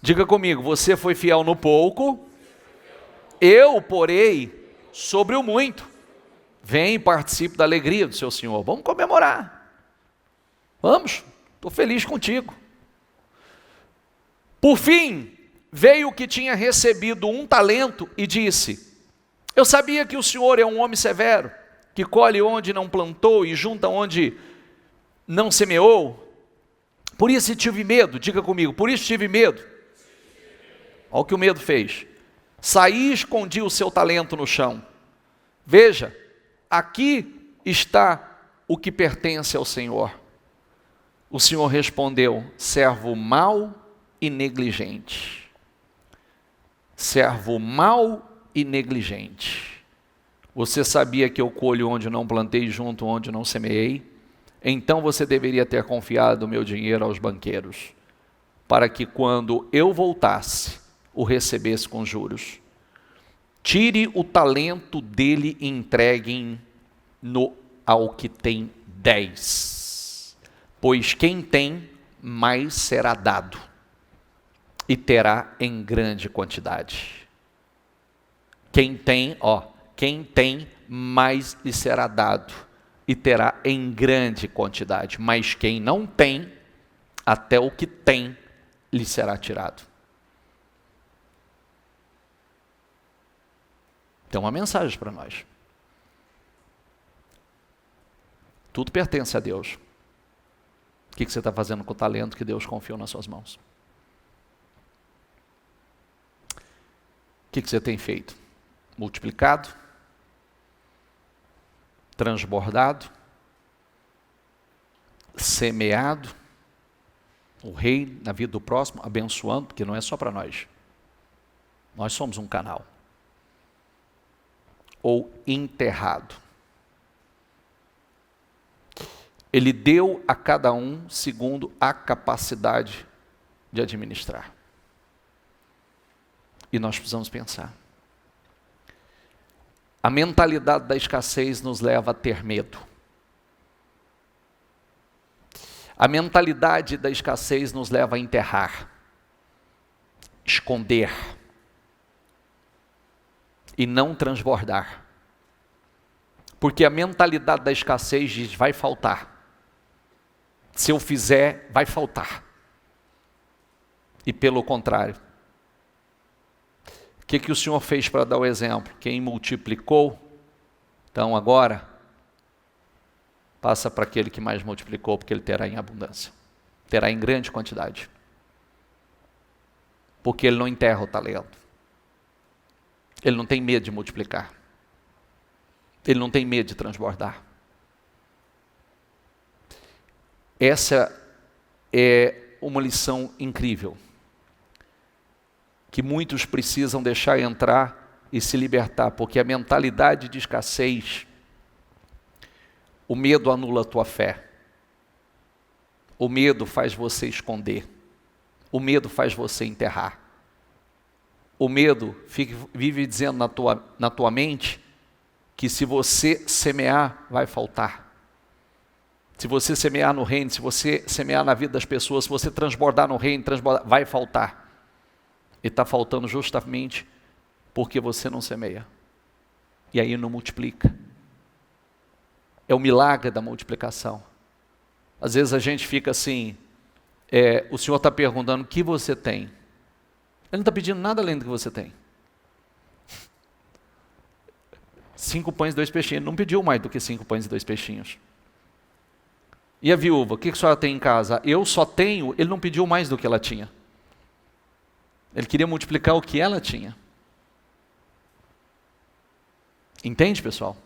Diga comigo: você foi fiel no pouco, eu porei sobre o muito. Vem e participe da alegria do seu Senhor. Vamos comemorar. Vamos, estou feliz contigo. Por fim, veio o que tinha recebido 1 talento e disse: eu sabia que o Senhor é um homem severo, que colhe onde não plantou e junta onde não semeou? Por isso tive medo, diga comigo, por isso tive medo. Olha o que o medo fez. Saí e escondi o seu talento no chão. Veja, aqui está o que pertence ao Senhor. O Senhor respondeu: servo mau e negligente. Servo mau e negligente. Você sabia que eu colho onde não plantei, junto onde não semeei? Então você deveria ter confiado o meu dinheiro aos banqueiros, para que quando eu voltasse, o recebesse com juros. Tire o talento dele e entreguem-no ao que tem 10. Pois quem tem, mais será dado, e terá em grande quantidade. Quem tem, mais lhe será dado, e terá em grande quantidade. Mas quem não tem, até o que tem lhe será tirado. Tem uma mensagem para nós. Tudo pertence a Deus. O que você está fazendo com o talento que Deus confiou nas suas mãos? O que você tem feito? Multiplicado? Transbordado? Semeado? O rei na vida do próximo, abençoando, porque não é só para nós. Nós somos um canal. Ou enterrado. Ele deu a cada um segundo a capacidade de administrar. E nós precisamos pensar. A mentalidade da escassez nos leva a ter medo. A mentalidade da escassez nos leva a enterrar, esconder e não transbordar. Porque a mentalidade da escassez diz: vai faltar. Se eu fizer, vai faltar. E pelo contrário, o que o Senhor fez para dar o exemplo? Quem multiplicou, então agora, passa para aquele que mais multiplicou, porque ele terá em abundância. Terá em grande quantidade. Porque ele não enterra o talento. Ele não tem medo de multiplicar. Ele não tem medo de transbordar. Essa é uma lição incrível, que muitos precisam deixar entrar e se libertar, porque a mentalidade de escassez, o medo anula a tua fé. O medo faz você esconder. O medo faz você enterrar. O medo vive dizendo na tua mente que se você semear, vai faltar. Se você semear no reino, se você semear na vida das pessoas, se você transbordar no reino, vai faltar. E está faltando justamente porque você não semeia. E aí não multiplica. É o milagre da multiplicação. Às vezes a gente fica assim, o Senhor está perguntando o que você tem. Ele não está pedindo nada além do que você tem. 5 pães e 2 peixinhos. Ele não pediu mais do que 5 pães e 2 peixinhos. E a viúva, o que a senhora tem em casa? Eu só tenho. Ele não pediu mais do que ela tinha. Ele queria multiplicar o que ela tinha. Entende, pessoal?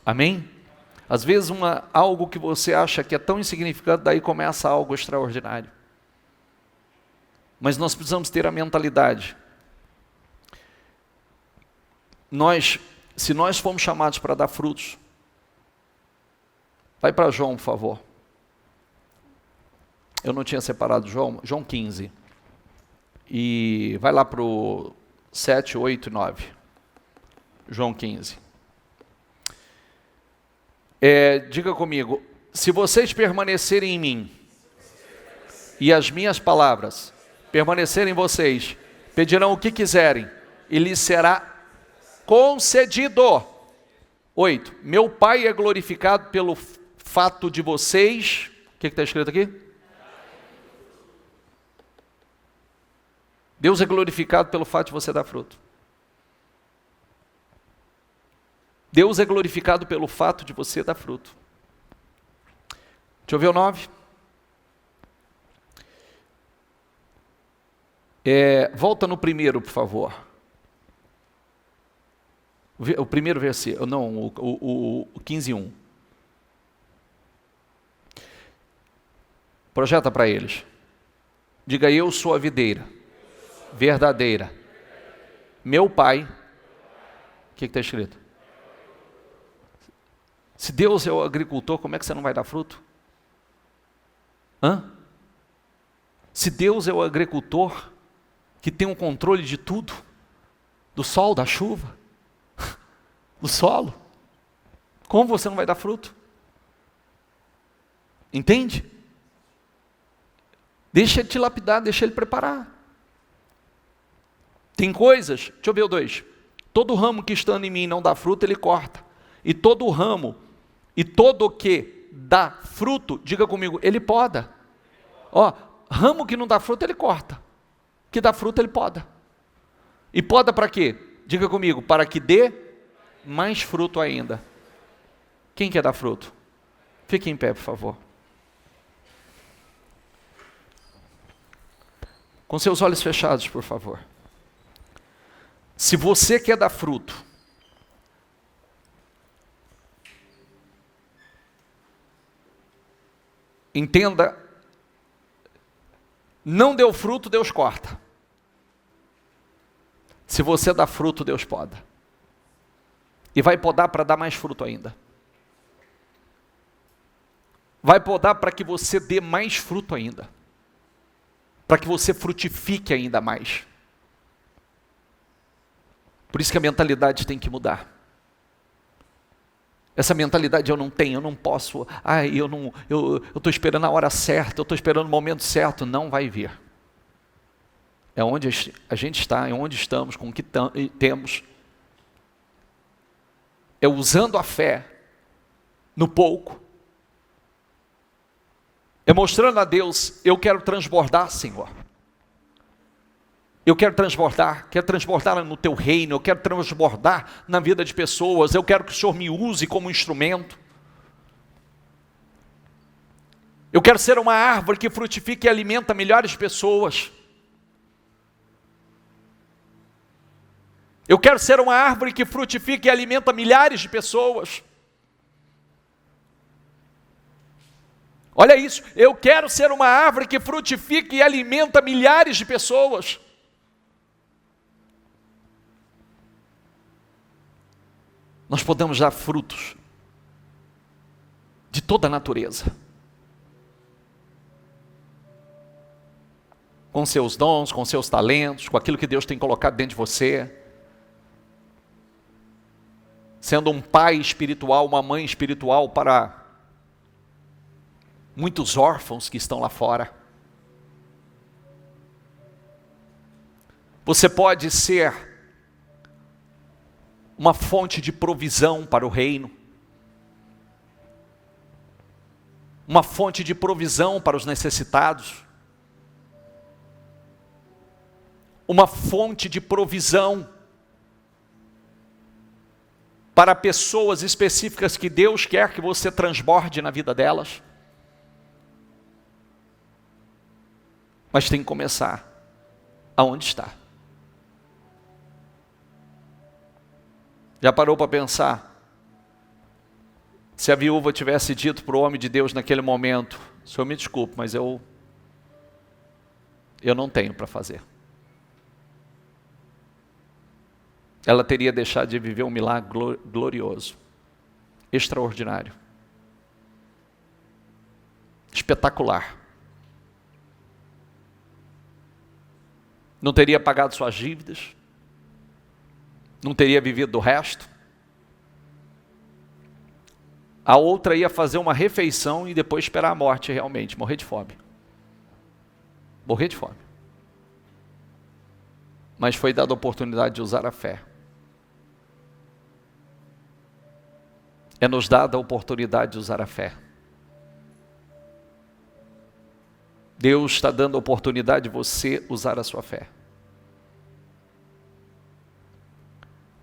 Amém? Às vezes algo que você acha que é tão insignificante, daí começa algo extraordinário. Mas nós precisamos ter a mentalidade. Se nós fomos chamados para dar frutos, vai para João, por favor. Eu não tinha separado João 15. E vai lá para o 7, 8 e 9. João 15. Diga comigo, se vocês permanecerem em mim, e as minhas palavras permanecerem em vocês, pedirão o que quiserem, e lhes será concedido. 8. Meu Pai é glorificado pelo fato de vocês... O que está escrito aqui? Deus é glorificado pelo fato de você dar fruto. Deus é glorificado pelo fato de você dar fruto. Deixa eu ver o 9. Volta no primeiro, por favor. O primeiro versículo, não, o 15:1. Projeta para eles. Diga: eu sou a videira verdadeira. Meu pai. O que está escrito? Se Deus é o agricultor, como é que você não vai dar fruto? Se Deus é o agricultor, que tem um controle de tudo, do sol, da chuva, do solo, como você não vai dar fruto? Entende? Deixa ele te lapidar, deixa ele preparar. Tem coisas, deixa eu ver o 2. Todo ramo que estando em mim não dá fruto, ele corta. E todo ramo, e todo o que dá fruto, diga comigo, ele poda. Ramo que não dá fruto, ele corta. Que dá fruto, ele poda. E poda para quê? Diga comigo, para que dê mais fruto ainda. Quem quer dar fruto? Fique em pé, por favor. Com seus olhos fechados, por favor. Se você quer dar fruto, entenda, não deu fruto, Deus corta. Se você dá fruto, Deus poda. E vai podar para dar mais fruto ainda. Vai podar para que você dê mais fruto ainda. Para que você frutifique ainda mais. Por isso que a mentalidade tem que mudar. Essa mentalidade eu não tenho, eu não posso, eu estou esperando a hora certa, eu estou esperando o momento certo, não vai vir. É onde a gente está, é onde estamos, com o que temos. É usando a fé no pouco. É mostrando a Deus, eu quero transbordar, Senhor. Eu quero transbordar no teu reino, eu quero transbordar na vida de pessoas, eu quero que o Senhor me use como instrumento. Eu quero ser uma árvore que frutifique e alimenta milhares de pessoas. Eu quero ser uma árvore que frutifique e alimenta milhares de pessoas. Olha isso, eu quero ser uma árvore que frutifique e alimenta milhares de pessoas. Nós podemos dar frutos de toda a natureza. Com seus dons, com seus talentos, com aquilo que Deus tem colocado dentro de você. Sendo um pai espiritual, uma mãe espiritual para muitos órfãos que estão lá fora. Você pode ser uma fonte de provisão para o reino, uma fonte de provisão para os necessitados, uma fonte de provisão para pessoas específicas que Deus quer que você transborde na vida delas. Mas tem que começar aonde está. Já parou para pensar? Se a viúva tivesse dito para o homem de Deus naquele momento: Senhor, me desculpe, mas eu não tenho para fazer. Ela teria deixado de viver um milagre glorioso, extraordinário, espetacular. Não teria pagado suas dívidas, não teria vivido do resto. A outra ia fazer uma refeição e depois esperar a morte realmente, morrer de fome. Morrer de fome. Mas foi dada a oportunidade de usar a fé. É nos dada a oportunidade de usar a fé. Deus está dando a oportunidade de você usar a sua fé.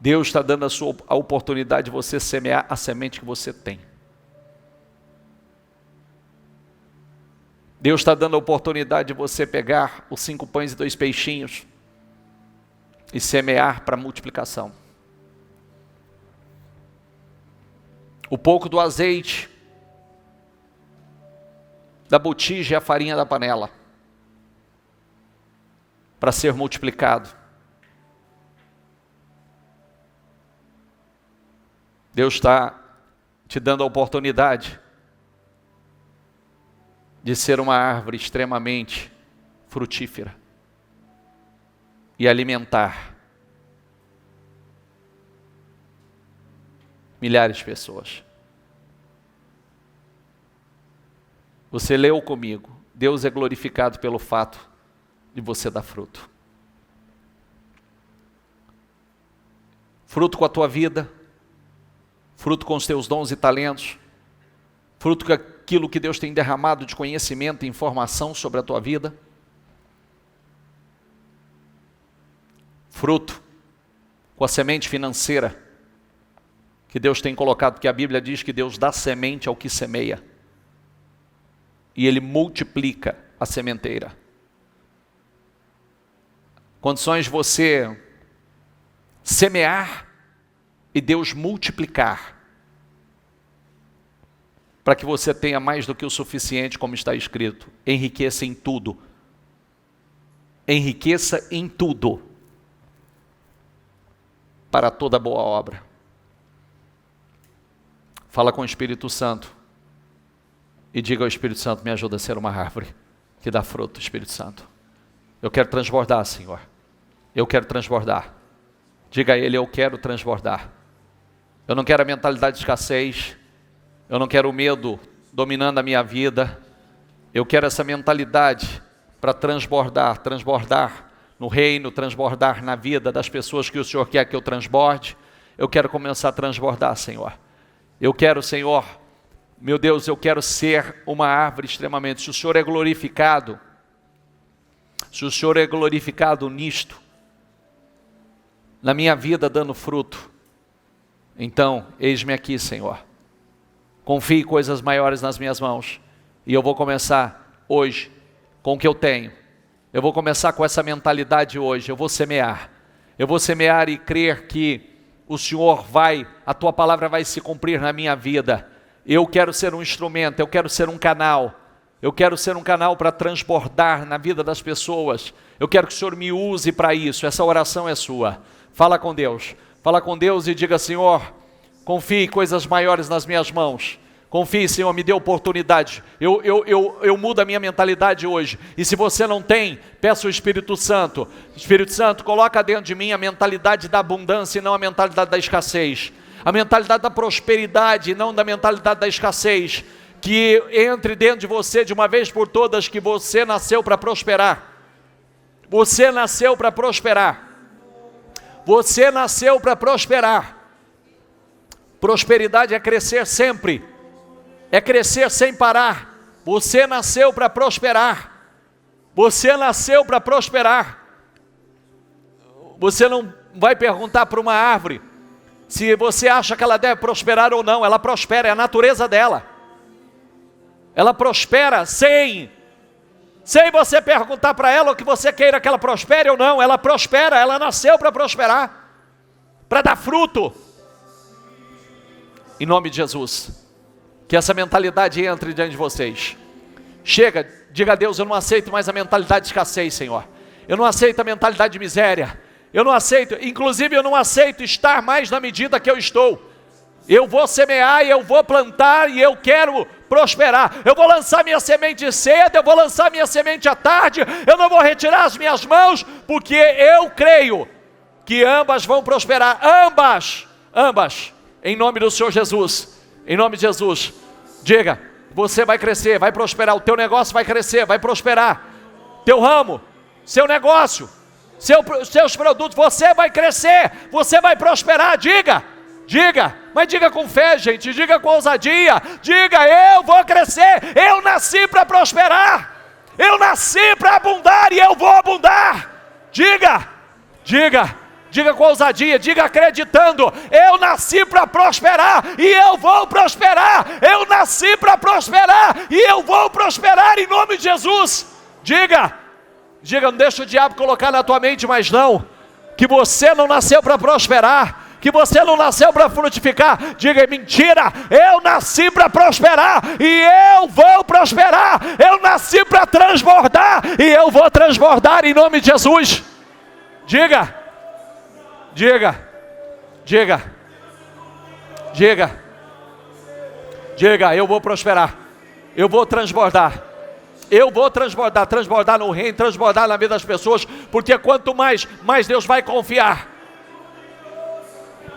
Deus está dando a oportunidade de você semear a semente que você tem. Deus está dando a oportunidade de você pegar os 5 pães e 2 peixinhos e semear para multiplicação. O pouco do azeite, da botija e a farinha da panela, para ser multiplicado. Deus está te dando a oportunidade de ser uma árvore extremamente frutífera e alimentar milhares de pessoas. Você leu comigo, Deus é glorificado pelo fato de você dar fruto. Fruto com a tua vida, fruto com os teus dons e talentos, fruto com aquilo que Deus tem derramado de conhecimento e informação sobre a tua vida, fruto com a semente financeira que Deus tem colocado, porque a Bíblia diz que Deus dá semente ao que semeia, e Ele multiplica a sementeira. Condições de você semear e Deus multiplicar, para que você tenha mais do que o suficiente, como está escrito, enriqueça em tudo. Enriqueça em tudo, para toda boa obra. Fala com o Espírito Santo e diga ao Espírito Santo: me ajuda a ser uma árvore que dá fruto, Espírito Santo. Eu quero transbordar, Senhor. Eu quero transbordar. Diga a Ele: eu quero transbordar. Eu não quero a mentalidade de escassez. Eu não quero o medo dominando a minha vida. Eu quero essa mentalidade para transbordar no reino, transbordar na vida das pessoas que o Senhor quer que eu transborde. Eu quero começar a transbordar, Senhor. Eu quero, Senhor, meu Deus, eu quero ser uma árvore extremamente. Se o Senhor é glorificado, nisto, na minha vida dando fruto, então, eis-me aqui, Senhor. Confie coisas maiores nas minhas mãos. E eu vou começar hoje com o que eu tenho. Eu vou começar com essa mentalidade hoje. Eu vou semear. Eu vou semear e crer que o Senhor a tua palavra vai se cumprir na minha vida. Eu quero ser um instrumento, eu quero ser um canal. Eu quero ser um canal para transbordar na vida das pessoas. Eu quero que o Senhor me use para isso. Essa oração é sua. Fala com Deus. Fala com Deus e diga: Senhor, confie coisas maiores nas minhas mãos. Confie, Senhor, me dê oportunidade. Eu mudo a minha mentalidade hoje. E se você não tem, peça o Espírito Santo. Espírito Santo, coloca dentro de mim a mentalidade da abundância e não a mentalidade da escassez. A mentalidade da prosperidade e não da mentalidade da escassez. Que entre dentro de você de uma vez por todas que você nasceu para prosperar. Você nasceu para prosperar. Você nasceu para prosperar. Prosperidade é crescer sempre. É crescer sem parar. Você nasceu para prosperar. Você nasceu para prosperar. Você não vai perguntar para uma árvore se você acha que ela deve prosperar ou não. Ela prospera, é a natureza dela. Ela prospera sem você perguntar para ela o que você queira que ela prospere ou não. Ela prospera, ela nasceu para prosperar, para dar fruto. Em nome de Jesus, que essa mentalidade entre diante de vocês. Chega, diga a Deus: eu não aceito mais a mentalidade de escassez, Senhor. Eu não aceito a mentalidade de miséria. Eu não aceito, inclusive eu não aceito estar mais na medida que eu estou. Eu vou semear e eu vou plantar e eu quero prosperar. Eu vou lançar minha semente cedo, eu vou lançar minha semente à tarde. Eu não vou retirar as minhas mãos, porque eu creio que ambas vão prosperar. Ambas, em nome do Senhor Jesus. Em nome de Jesus. Diga: você vai crescer, vai prosperar. O teu negócio vai crescer, vai prosperar. Teu ramo, seu negócio, seus produtos, você vai crescer, você vai prosperar. Diga, mas diga com fé, gente, diga com ousadia, diga: eu vou crescer, eu nasci para prosperar, eu nasci para abundar e eu vou abundar. Diga, diga com ousadia, diga acreditando: eu nasci para prosperar e eu vou prosperar. Eu nasci para prosperar e eu vou prosperar em nome de Jesus. Diga, não deixa o diabo colocar na tua mente mais não, que você não nasceu para prosperar, que você não nasceu para frutificar. Diga: mentira, eu nasci para prosperar e eu vou prosperar. Eu nasci para transbordar e eu vou transbordar em nome de Jesus. Diga, eu vou prosperar, eu vou transbordar. Eu vou transbordar no reino, transbordar na vida das pessoas, porque quanto mais Deus vai confiar.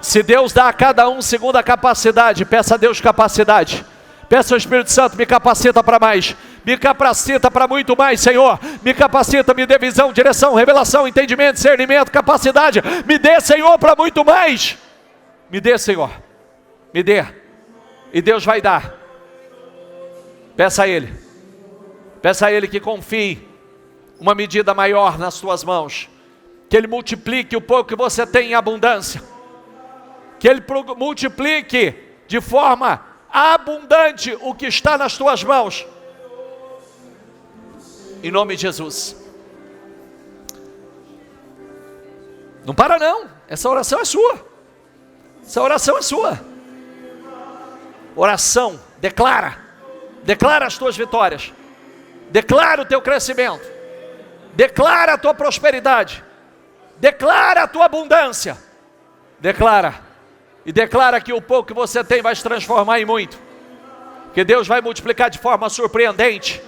Se Deus dá a cada um segundo a capacidade, peça a Deus capacidade. Peça ao Espírito Santo: me capacita para mais, me capacita para muito mais, Senhor. Me capacita, me dê visão, direção, revelação, entendimento, discernimento, capacidade. Me dê, Senhor, para muito mais. Me dê, Senhor, me dê. E Deus vai dar. Peça a Ele que confie uma medida maior nas tuas mãos, que Ele multiplique o pouco que você tem em abundância, que Ele multiplique de forma abundante o que está nas tuas mãos, em nome de Jesus. Não para não, essa oração é sua, oração, declara as tuas vitórias, declara o teu crescimento, declara a tua prosperidade, declara a tua abundância, declara que o pouco que você tem vai se transformar em muito, que Deus vai multiplicar de forma surpreendente,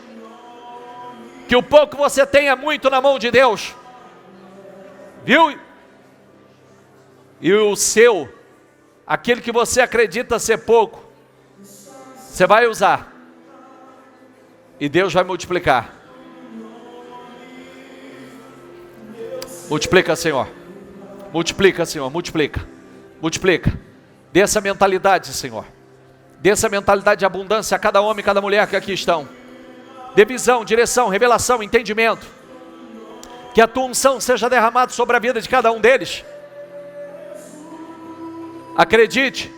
que o pouco que você tem é muito na mão de Deus, viu? E o seu, aquilo que você acredita ser pouco, você vai usar, e Deus vai multiplicar. Multiplica, Senhor. Multiplica, Senhor. Multiplica. Dê essa mentalidade, Senhor. Dê essa mentalidade de abundância a cada homem e cada mulher que aqui estão. Dê visão, direção, revelação, entendimento. Que a tua unção seja derramada sobre a vida de cada um deles. Acredite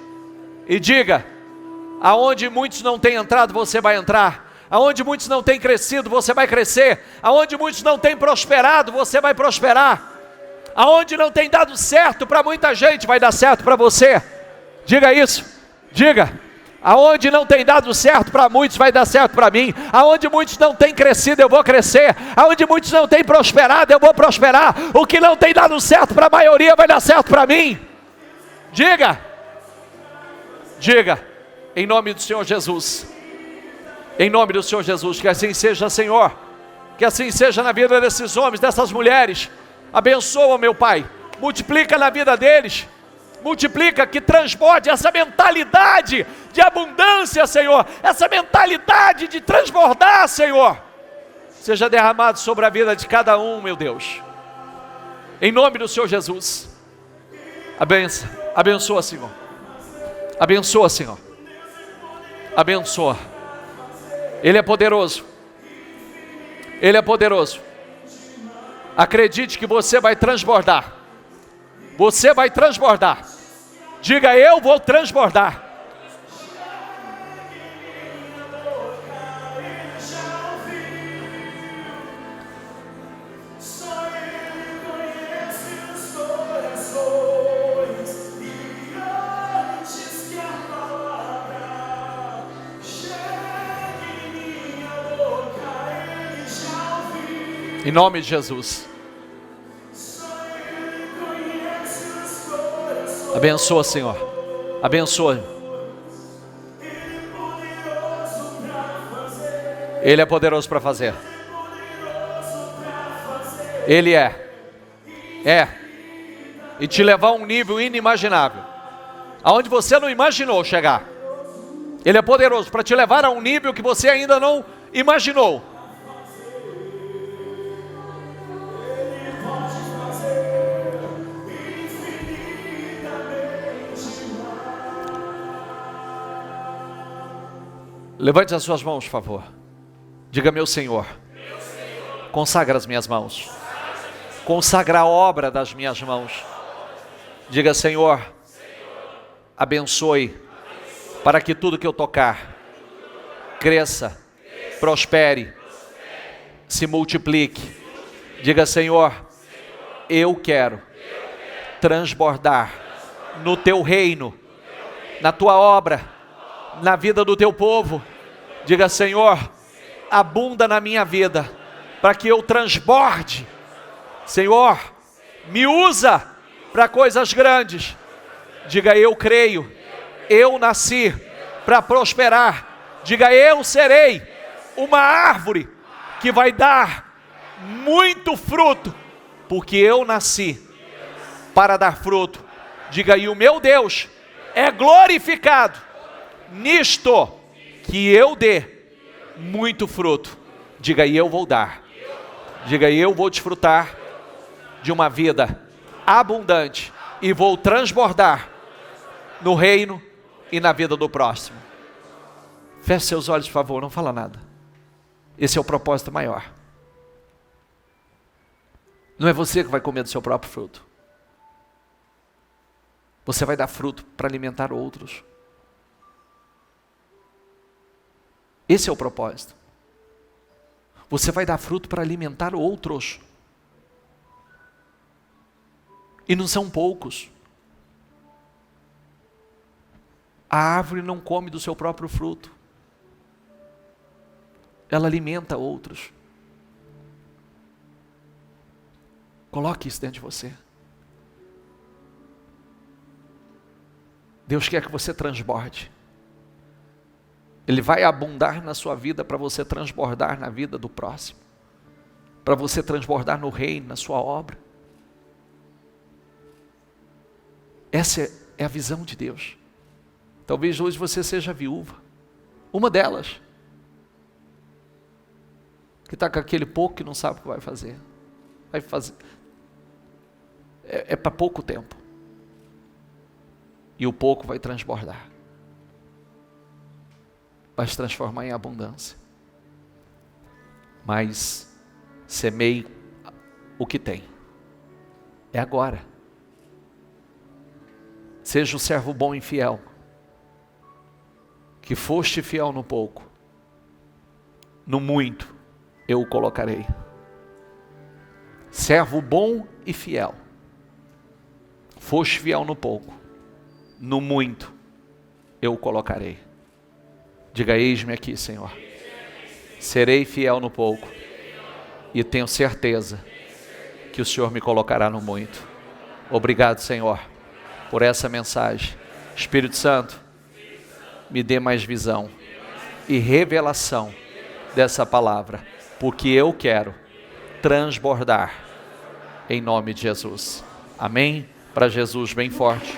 e diga: aonde muitos não têm entrado, você vai entrar. Aonde muitos não têm crescido, você vai crescer. Aonde muitos não têm prosperado, você vai prosperar. Aonde não tem dado certo para muita gente, vai dar certo para você. Diga isso, diga: aonde não tem dado certo para muitos, vai dar certo para mim. Aonde muitos não têm crescido, eu vou crescer. Aonde muitos não têm prosperado, eu vou prosperar. O que não tem dado certo para a maioria, vai dar certo para mim. Diga, em nome do Senhor Jesus. Em nome do Senhor Jesus, que assim seja, Senhor. Que assim seja na vida desses homens, dessas mulheres. Abençoa, meu Pai. Multiplica na vida deles. Multiplica, que transborde essa mentalidade de abundância, Senhor. Essa mentalidade de transbordar, Senhor. Seja derramado sobre a vida de cada um, meu Deus. Em nome do Senhor Jesus. Abençoa, Senhor. Abençoa, Senhor. Abençoa. Ele é poderoso. Ele é poderoso. Acredite que você vai transbordar. Você vai transbordar. Diga: eu vou transbordar. Em nome de Jesus. Abençoa, Senhor. Abençoa. Ele é poderoso para fazer. Ele é. E te levar a um nível inimaginável, aonde você não imaginou chegar. Ele é poderoso para te levar a um nível que você ainda não imaginou. Levante as suas mãos, por favor. Diga: meu Senhor, consagra as minhas mãos. Consagra a obra das minhas mãos. Diga: Senhor, abençoe para que tudo que eu tocar cresça, prospere, se multiplique. Diga: Senhor, eu quero transbordar no teu reino, na tua obra, na vida do teu povo. Diga: Senhor, abunda na minha vida para que eu transborde. Senhor, me usa para coisas grandes. Diga: eu creio, eu nasci para prosperar. Diga: eu serei uma árvore que vai dar muito fruto, porque eu nasci para dar fruto. Diga: e o meu Deus é glorificado nisto, que eu dê muito fruto. Diga: e eu vou dar. Diga: e eu vou desfrutar de uma vida abundante e vou transbordar no reino e na vida do próximo. Feche seus olhos, por favor, não fala nada. Esse é o propósito maior. Não é você que vai comer do seu próprio fruto. Você vai dar fruto para alimentar outros. Esse é o propósito. Você vai dar fruto para alimentar outros. E não são poucos. A árvore não come do seu próprio fruto. Ela alimenta outros. Coloque isso dentro de você. Deus quer que você transborde. Ele vai abundar na sua vida para você transbordar na vida do próximo. Para você transbordar no reino, na sua obra. Essa é a visão de Deus. Talvez hoje você seja viúva. Uma delas. Que está com aquele pouco que não sabe o que vai fazer. Vai fazer. É para pouco tempo. E o pouco vai transbordar. Vai se transformar em abundância. Mas semeie o que tem. É agora. Seja o servo bom e fiel. Que foste fiel no pouco. No muito eu o colocarei. Servo bom e fiel. Foste fiel no pouco. No muito eu o colocarei. Diga: eis-me aqui, Senhor. Serei fiel no pouco. E tenho certeza que o Senhor me colocará no muito. Obrigado, Senhor, por essa mensagem. Espírito Santo, me dê mais visão e revelação dessa palavra, porque eu quero transbordar em nome de Jesus. Amém? Para Jesus bem forte.